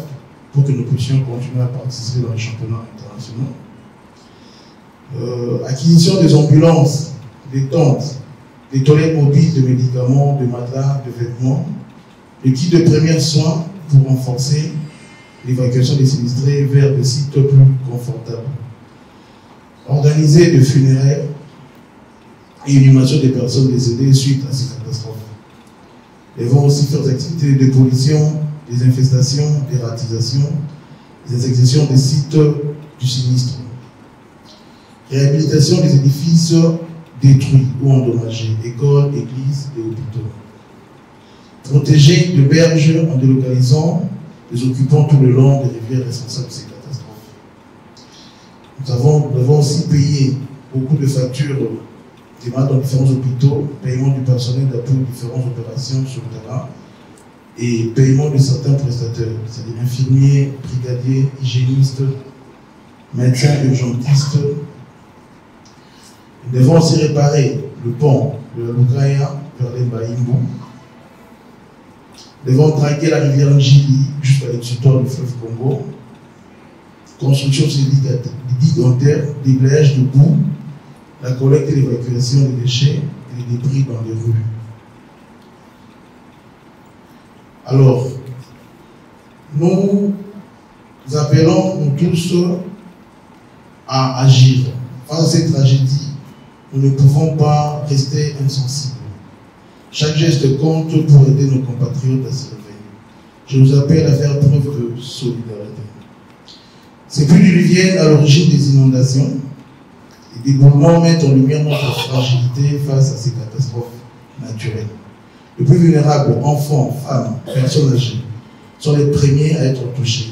pour que nous puissions continuer à participer dans les championnats internationaux. Acquisition des ambulances, des tentes, des toilettes mobiles, de médicaments, de matelas, de vêtements, de kits de premiers soins pour renforcer l'évacuation des sinistrés vers des sites plus confortables. Organiser des funérailles et inhumation des personnes décédées suite à ces catastrophes. Ils vont aussi faire des activités de pollution, des infestations, des ratisations, des exécutions des sites du sinistre. Réhabilitation des édifices détruits ou endommagés, écoles, églises et hôpitaux. Protéger de berges en délocalisant les occupants tout le long des rivières responsables de ces catastrophes. Nous avons aussi payé beaucoup de factures dans différents hôpitaux, paiement du personnel d'appui aux différentes opérations sur le terrain et paiement de certains prestataires, c'est-à-dire infirmiers, brigadiers, hygiénistes, médecins, urgentistes. Nous devons aussi réparer le pont de la Lugaya vers l'Embaïmbo. Devant draguer la rivière Njili jusqu'à l'exutoire du fleuve Congo. Construction de digues en terre, déblayage de boue, la collecte et l'évacuation des déchets et les débris dans les rues. Alors, nous appelons nous tous à agir. Face à cette tragédie, nous ne pouvons pas rester insensibles. Chaque geste compte pour aider nos compatriotes à se réveiller. Je vous appelle à faire preuve de solidarité. Ces pluies diluviennes à l'origine des inondations et des boulements mettent en lumière notre fragilité face à ces catastrophes naturelles. Les plus vulnérables, enfants, femmes, personnes âgées, sont les premiers à être touchés.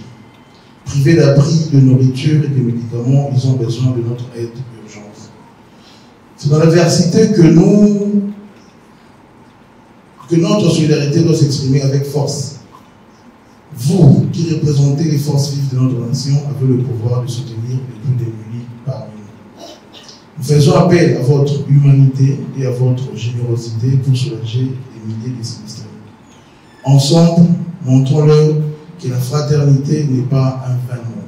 Privés d'abri, de nourriture et de médicaments, ils ont besoin de notre aide d'urgence. C'est dans l'adversité que notre solidarité doit s'exprimer avec force. Vous, qui représentez les forces vives de notre nation, avez le pouvoir de soutenir les plus démunis parmi nous. Nous faisons appel à votre humanité et à votre générosité pour soulager les milliers de sinistrés. Ensemble, montrons-leur que la fraternité n'est pas un vain mot,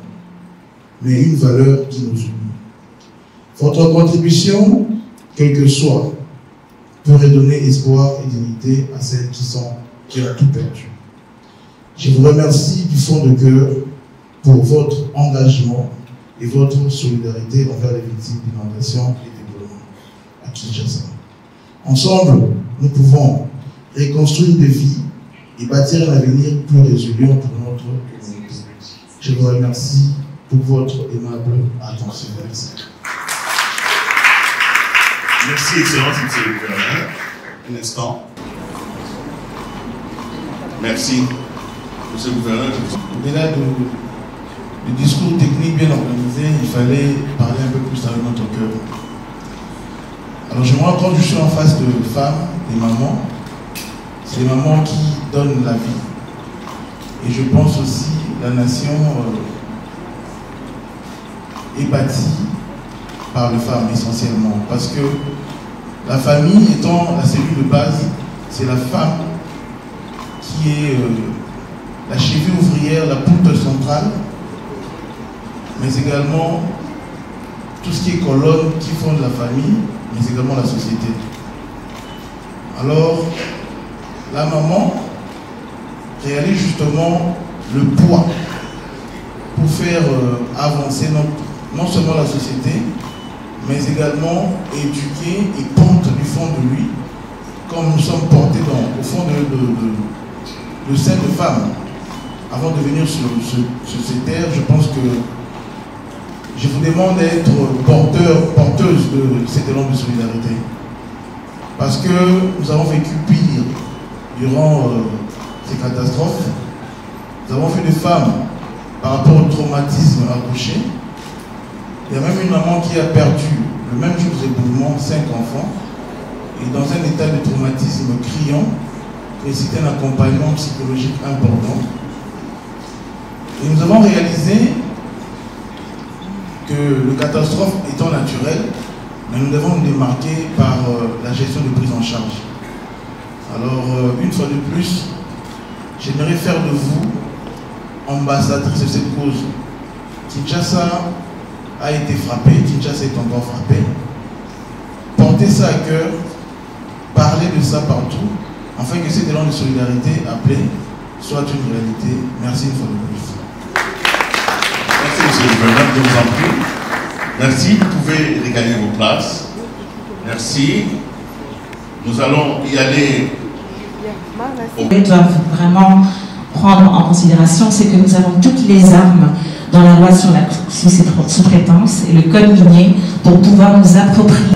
mais une valeur qui nous unit. Votre contribution, quelle que soit, peut redonner espoir et dignité à celles qui ont tout perdu. Je vous remercie du fond de cœur pour votre engagement et votre solidarité envers les victimes d'inondations et d'éboulements à Kinshasa. Ensemble, nous pouvons reconstruire des vies et bâtir un avenir plus résilient pour notre communauté. Je vous remercie pour votre aimable attention. Merci. Merci, Excellence, Monsieur le Gouverneur. Un instant. Merci. Monsieur le Gouverneur, au-delà du discours technique bien organisé, il fallait parler un peu plus avec notre cœur. Alors je me rends compte que je suis en face de femmes, des mamans. C'est les mamans qui donnent la vie. Et je pense aussi que la nation est bâtie par les femmes essentiellement. Parce que la famille étant la cellule de base, c'est la femme qui est la cheville ouvrière, la poutre centrale, mais également tout ce qui est colonne qui fonde la famille, mais également la société. Alors, la maman réalise justement le poids pour faire avancer non seulement la société, mais également éduquer et pondre du fond de lui, comme nous sommes portés au fond de sein de femme. Avant de venir sur ces terres, je pense que je vous demande d'être porteuse de cet élan de solidarité. Parce que nous avons vécu pire durant ces catastrophes. Nous avons vu des femmes, par rapport au traumatisme, accoucher. Il y a même une maman qui a perdu, le même jour des éboulements, 5 enfants. Et dans un état de traumatisme criant, et c'était un accompagnement psychologique important. Et nous avons réalisé que le catastrophe étant naturel, mais nous devons nous démarquer par la gestion de prise en charge. Alors, une fois de plus, j'aimerais faire de vous ambassadrice de cette cause. Kinshasa a été frappé, Kinshasa est encore frappé. Portez ça à cœur, parlez de ça partout, afin que cet élan de solidarité appelé soit une réalité. Merci une fois de plus. Merci, Monsieur le Gouverneur, je vous en prie. Merci, vous pouvez regagner vos places. Merci. Nous allons y aller. Ils doivent vraiment prendre en considération, c'est que nous avons toutes les armes dans la loi sur la sous-traitance et le code minier pour pouvoir nous approprier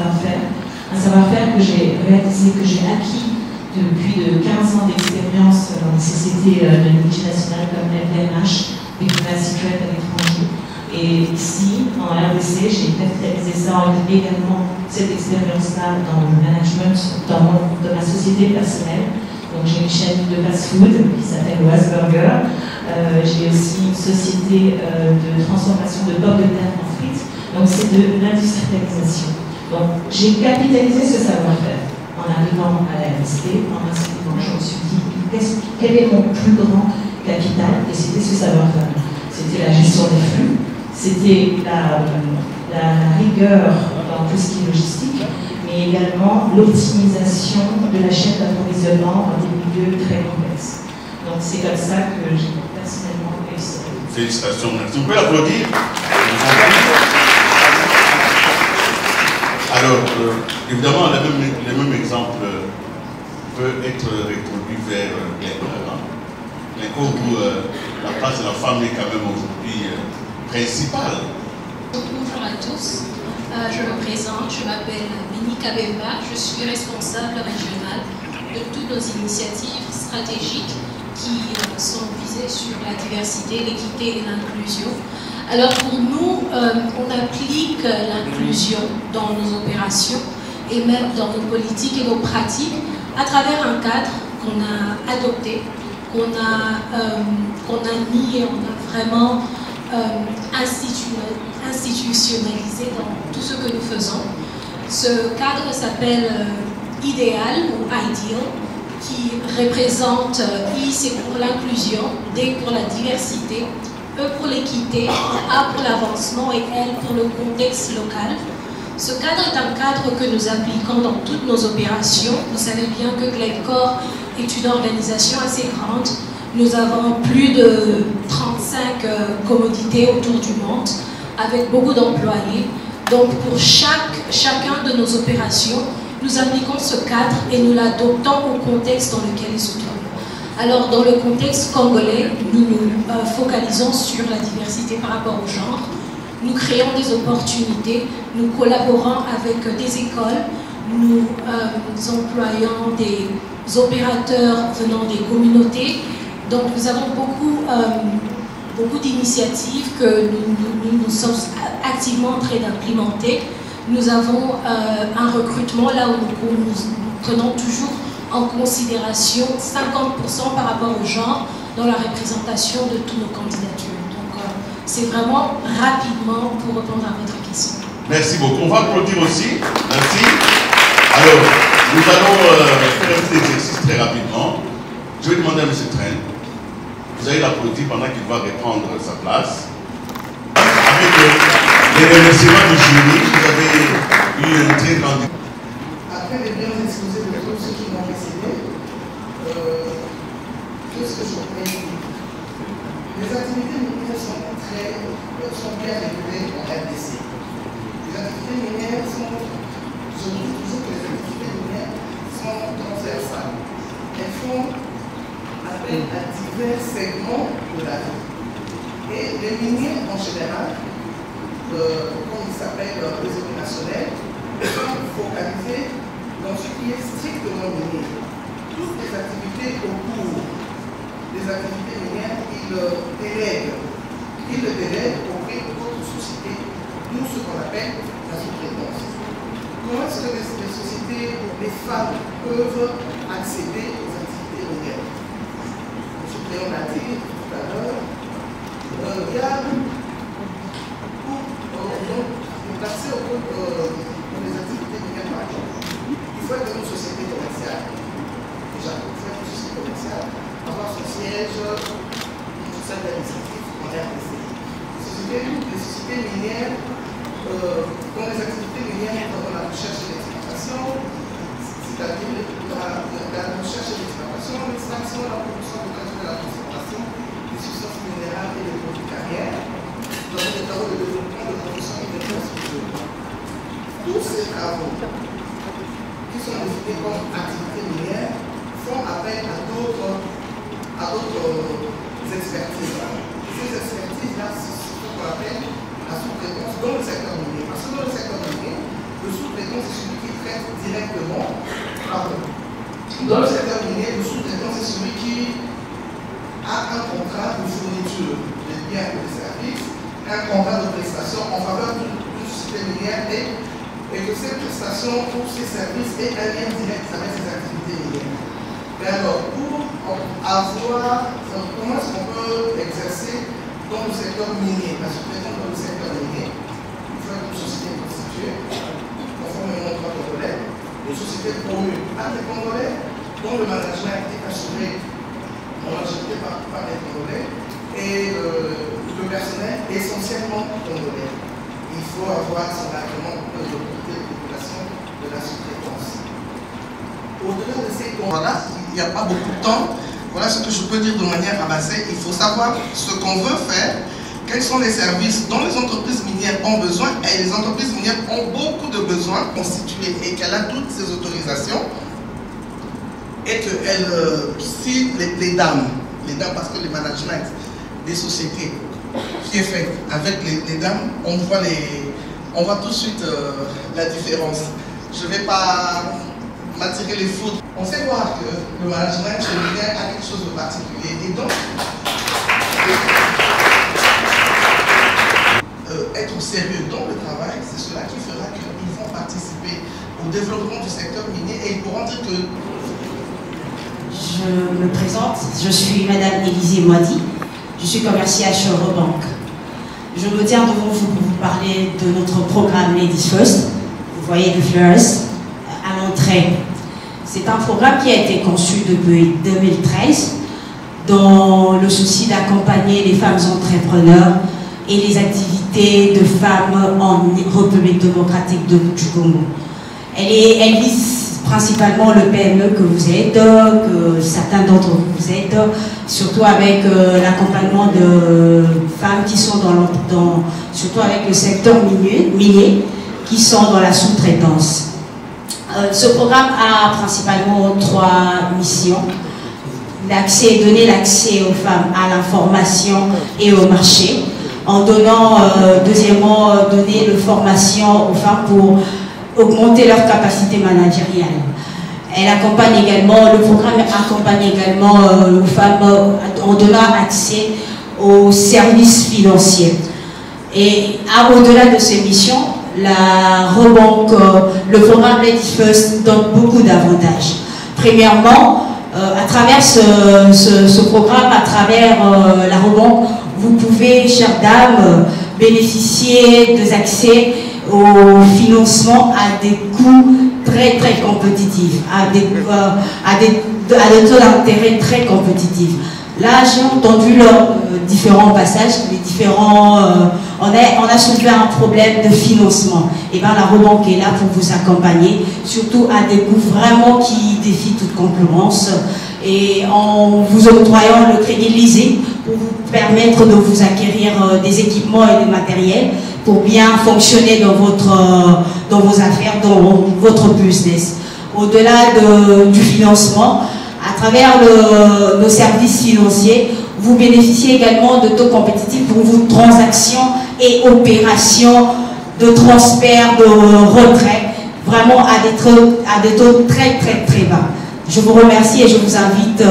un savoir-faire que j'ai réalisé, que j'ai acquis depuis de 15 ans d'expérience dans les sociétés de multinationales comme LVMH et qui va situer à l'étranger. Et ici, en RDC, j'ai capitalisé ça également, cette expérience-là, dans le management, dans ma société personnelle. Donc j'ai une chaîne de fast-food qui s'appelle Oase Burger. J'ai aussi une société de transformation de pommes de terre en frites. Donc c'est de l'industrialisation. Donc j'ai capitalisé ce savoir-faire en en arrivant à la MSP, en m'inscrivant, je me suis dit, quel est mon plus grand capital? Et c'était ce savoir-faire. C'était la gestion des flux, c'était la rigueur dans tout ce qui est logistique, mais également l'optimisation de la chaîne d'approvisionnement dans des milieux très complexes. Donc c'est comme ça que j'ai personnellement réussi. Félicitations, merci. Vous pouvez applaudir. Alors, évidemment, les mêmes exemples peuvent être reproduits vers Glencoe. Glencoe où la place de la femme est quand même aujourd'hui principale. Bonjour à tous. Je me présente, je m'appelle Mini Kabemba, je suis responsable régionale de toutes nos initiatives stratégiques qui sont visées sur la diversité, l'équité et l'inclusion. Alors pour nous, on applique l'inclusion dans nos opérations et même dans nos politiques et nos pratiques à travers un cadre qu'on a adopté, qu'on a mis et on a vraiment institutionnalisé dans tout ce que nous faisons. Ce cadre s'appelle Idéal ou Ideal, qui représente I c'est pour l'inclusion, D pour la diversité, E pour l'équité, A pour l'avancement et L pour le contexte local. Ce cadre est un cadre que nous appliquons dans toutes nos opérations. Vous savez bien que Glencore est une organisation assez grande. Nous avons plus de 35 commodités autour du monde, avec beaucoup d'employés. Donc pour chacun de nos opérations, nous appliquons ce cadre et nous l'adoptons au contexte dans lequel il se trouve. Alors dans le contexte congolais, nous nous focalisons sur la diversité par rapport au genre. Nous créons des opportunités, nous collaborons avec des écoles, nous employons des opérateurs venant des communautés. Donc nous avons beaucoup d'initiatives que nous sommes activement en train d'implémenter. Nous avons un recrutement là où nous prenons toujours en considération 50% par rapport au genre dans la représentation de toutes nos candidatures. Donc c'est vraiment rapidement pour répondre à votre question. Merci beaucoup. On va applaudir aussi. Merci. Alors, nous allons faire un petit exercice très rapidement. Je vais demander à M. Train. Vous allez l'applaudir pendant qu'il va reprendre sa place. Avec les remerciements du jury, vous avez eu un très grand... Après les biens exposés de tous ceux qui m'ont précédé, tout ce que je pourrais dire. Les activités minières sont bien régulées en RDC. Les activités minières sont, je trouve toujours que les activités minières sont transversales. Elles font appel à divers segments de la vie. Et les miniers en général, comme ils s'appellent les opérationnels, sont focalisés dans ce qui est strictement minier. Toutes les activités au cours des activités minières, ils le délèguent auprès d'autres sociétés, nous ce qu'on appelle la sous-traitance. Comment est-ce que les sociétés, les femmes peuvent accéder aux activités minières? On l'a dit tout à l'heure, il y a pour passer au cours des activités minières par exemple. Il faut être une société commerciale. Déjà, il faut être une société commerciale, avoir son siège, une salle administrative en RDC. Les sociétés minières, dans les activités minières, dans la recherche et l'exploitation, c'est-à-dire la recherche et l'exploitation, l'extraction, la production de la concentration des substances minérales et des produits carrières, dans les travaux de développement de production et de construction. Tous ces travaux, qui sont définis comme activités minières, font appel à d'autres expertises. Ces expertises-là, c'est ce qu'on appelle la sous-traitance dans le secteur minier. Parce que dans le secteur minier, le sous-traitant, c'est celui qui traite directement. Dans le secteur minier, le sous-traitant, c'est celui qui a un contrat de fourniture des biens et des services, un contrat de prestation en faveur d'une société minière et que ces prestations ou ces services aient un lien direct avec ces activités minières. Mais alors, pour avoir, comment est-ce qu'on peut exercer dans le secteur minier, la sous-traitance dans le secteur minier, il faut être une société constituée, conformément au droit congolais, une société promue par les Congolais, dont le management est assuré en majorité par les Congolais, et le personnel est essentiellement congolais. Il faut avoir son agrément pour l'autorité de population de la sous-traitance. Au-delà de ces comptes, voilà, il n'y a pas beaucoup de temps. Voilà ce que je peux dire de manière avancée. Il faut savoir ce qu'on veut faire, quels sont les services dont les entreprises minières ont besoin, et les entreprises minières ont beaucoup de besoins constitués et qu'elle a toutes ces autorisations, et que si les dames, parce que le management des sociétés qui est fait avec les dames, on voit tout de suite la différence. Je ne vais pas m'attirer les foudres. On sait voir que le management chez minière a quelque chose de particulier. Et donc, être sérieux dans le travail, c'est cela qui fera qu'ils vont participer au développement du secteur minier et ils pourront dire que... Je me présente, je suis Madame Élisée Moidi, je suis commerciale chez Eurobank. Je me tiens devant vous pour vous parler de notre programme Ladies First. Vous voyez les fleurs à l'entrée. C'est un programme qui a été conçu depuis 2013 dans le souci d'accompagner les femmes entrepreneurs et les activités de femmes en République démocratique du Congo. Elle vise principalement le PME que vous êtes, que certains d'entre vous êtes, surtout avec l'accompagnement de femmes qui sont surtout avec le secteur minier, qui sont dans la sous-traitance. Ce programme a principalement 3 missions. Donner l'accès aux femmes à l'information et au marché, en donnant, deuxièmement, donner la formation aux femmes pour augmenter leur capacité managériale. Elle accompagne également, le programme accompagne également aux femmes en donnant accès aux services financiers. Et au-delà de ces missions, le programme Ladies First donne beaucoup d'avantages. Premièrement, à travers ce programme, à travers la Rebank, vous pouvez, chères dames, bénéficier des accès au financement à des coûts très très compétitifs, à des taux d'intérêt très compétitifs. Là, j'ai entendu leurs différents passages, on a soulevé un problème de financement. Et bien la Rebank est là pour vous accompagner, surtout à des coûts vraiment qui défient toute concurrence, et en vous octroyant le crédit leasing pour vous permettre de vous acquérir des équipements et des matériels pour bien fonctionner dans vos affaires, dans votre business. Au-delà du financement, à travers nos services financiers, vous bénéficiez également de taux compétitifs pour vos transactions et opérations de transfert, de retrait, vraiment à des taux très très très bas. Je vous remercie et je vous invite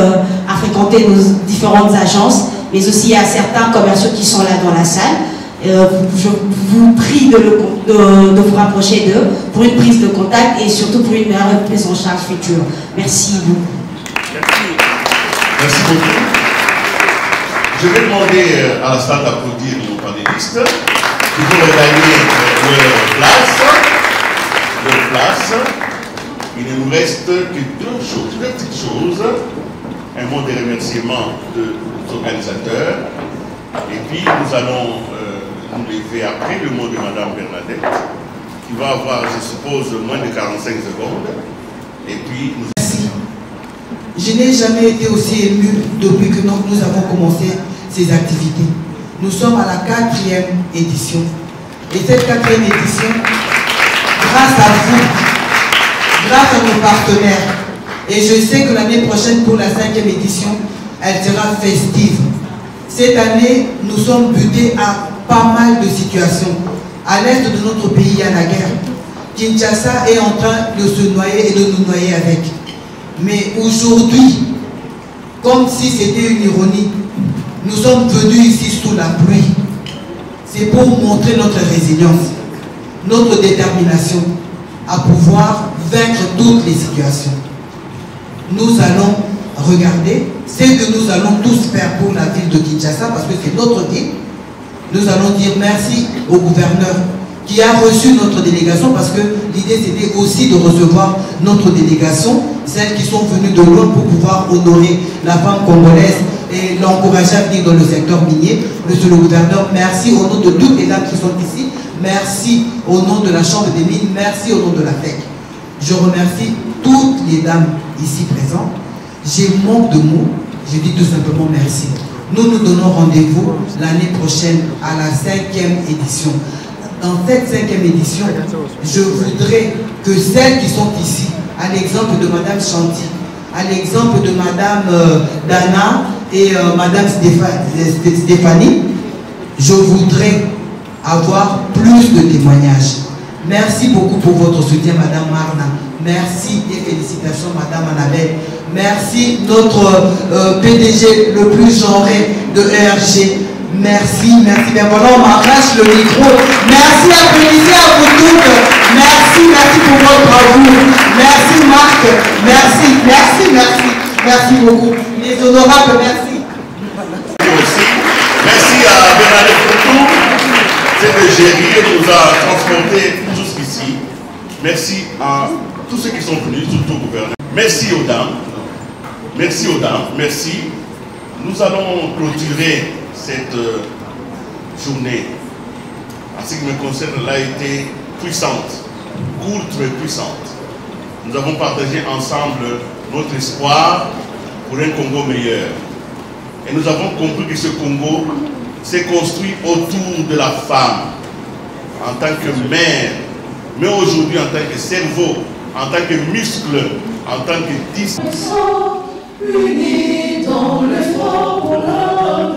à fréquenter nos différentes agences, mais aussi à certains commerciaux qui sont là dans la salle. Je vous prie de vous rapprocher d'eux pour une prise de contact et surtout pour une meilleure prise en charge future. Merci beaucoup. Merci beaucoup. Je vais demander à la salle d'applaudir nos panélistes qui vont regagner leur place. Il ne nous reste que 2 petites choses. Un mot de remerciement des organisateurs. Et puis nous allons nous lever après le mot de Madame Bernadette, qui va avoir, je suppose, moins de 45 secondes. Et puis nous... Merci. Je n'ai jamais été aussi ému depuis que nous avons commencé ces activités. Nous sommes à la 4e édition. Et cette 4e édition, grâce à vous, grâce à nos partenaires, et je sais que l'année prochaine, pour la 5e édition, elle sera festive. Cette année, nous sommes butés à pas mal de situations. À l'est de notre pays, il y a la guerre. Kinshasa est en train de se noyer et de nous noyer avec. Mais aujourd'hui, comme si c'était une ironie, nous sommes venus ici sous la pluie. C'est pour montrer notre résilience, notre détermination à pouvoir vaincre toutes les situations. Nous allons regarder ce que nous allons tous faire pour la ville de Kinshasa, parce que c'est notre ville. Nous allons dire merci au gouverneur qui a reçu notre délégation, parce que l'idée c'était aussi de recevoir notre délégation, celles qui sont venues de loin pour pouvoir honorer la femme congolaise et l'encourager à venir dans le secteur minier. Monsieur le gouverneur, merci au nom de toutes les dames qui sont ici, merci au nom de la Chambre des mines, merci au nom de la FEC. Je remercie toutes les dames ici présentes. J'ai manque de mots, je dis tout simplement merci. Nous nous donnons rendez-vous l'année prochaine à la 5e édition. Dans cette 5e édition, je voudrais que celles qui sont ici, à l'exemple de Madame Chanty, à l'exemple de Madame Dana et Madame Stéphanie, je voudrais avoir plus de témoignages. Merci beaucoup pour votre soutien, Madame Marna. Merci et félicitations, Madame Annabelle. Merci, notre PDG le plus genré de ERG. Merci, merci. Bien voilà, on m'arrache le micro. Merci, applaudissez à vous toutes. Merci, merci pour votre bravoure. Merci, Marc. Merci, merci, merci. Merci beaucoup. Les honorables, merci. Merci à Bernadette Foutou, c'est de Géry, nous a transportés jusqu'ici. Merci à tous ceux qui sont venus, surtout au gouverneur. Merci aux dames. Merci aux dames. Merci. Nous allons clôturer cette journée. En ce qui me concerne, elle a été puissante, courte mais puissante. Nous avons partagé ensemble notre espoir pour un Congo meilleur. Et nous avons compris que ce Congo s'est construit autour de la femme, en tant que mère, mais aujourd'hui en tant que cerveau, en tant que muscle, en tant que disque. Unis dans l'effort pour la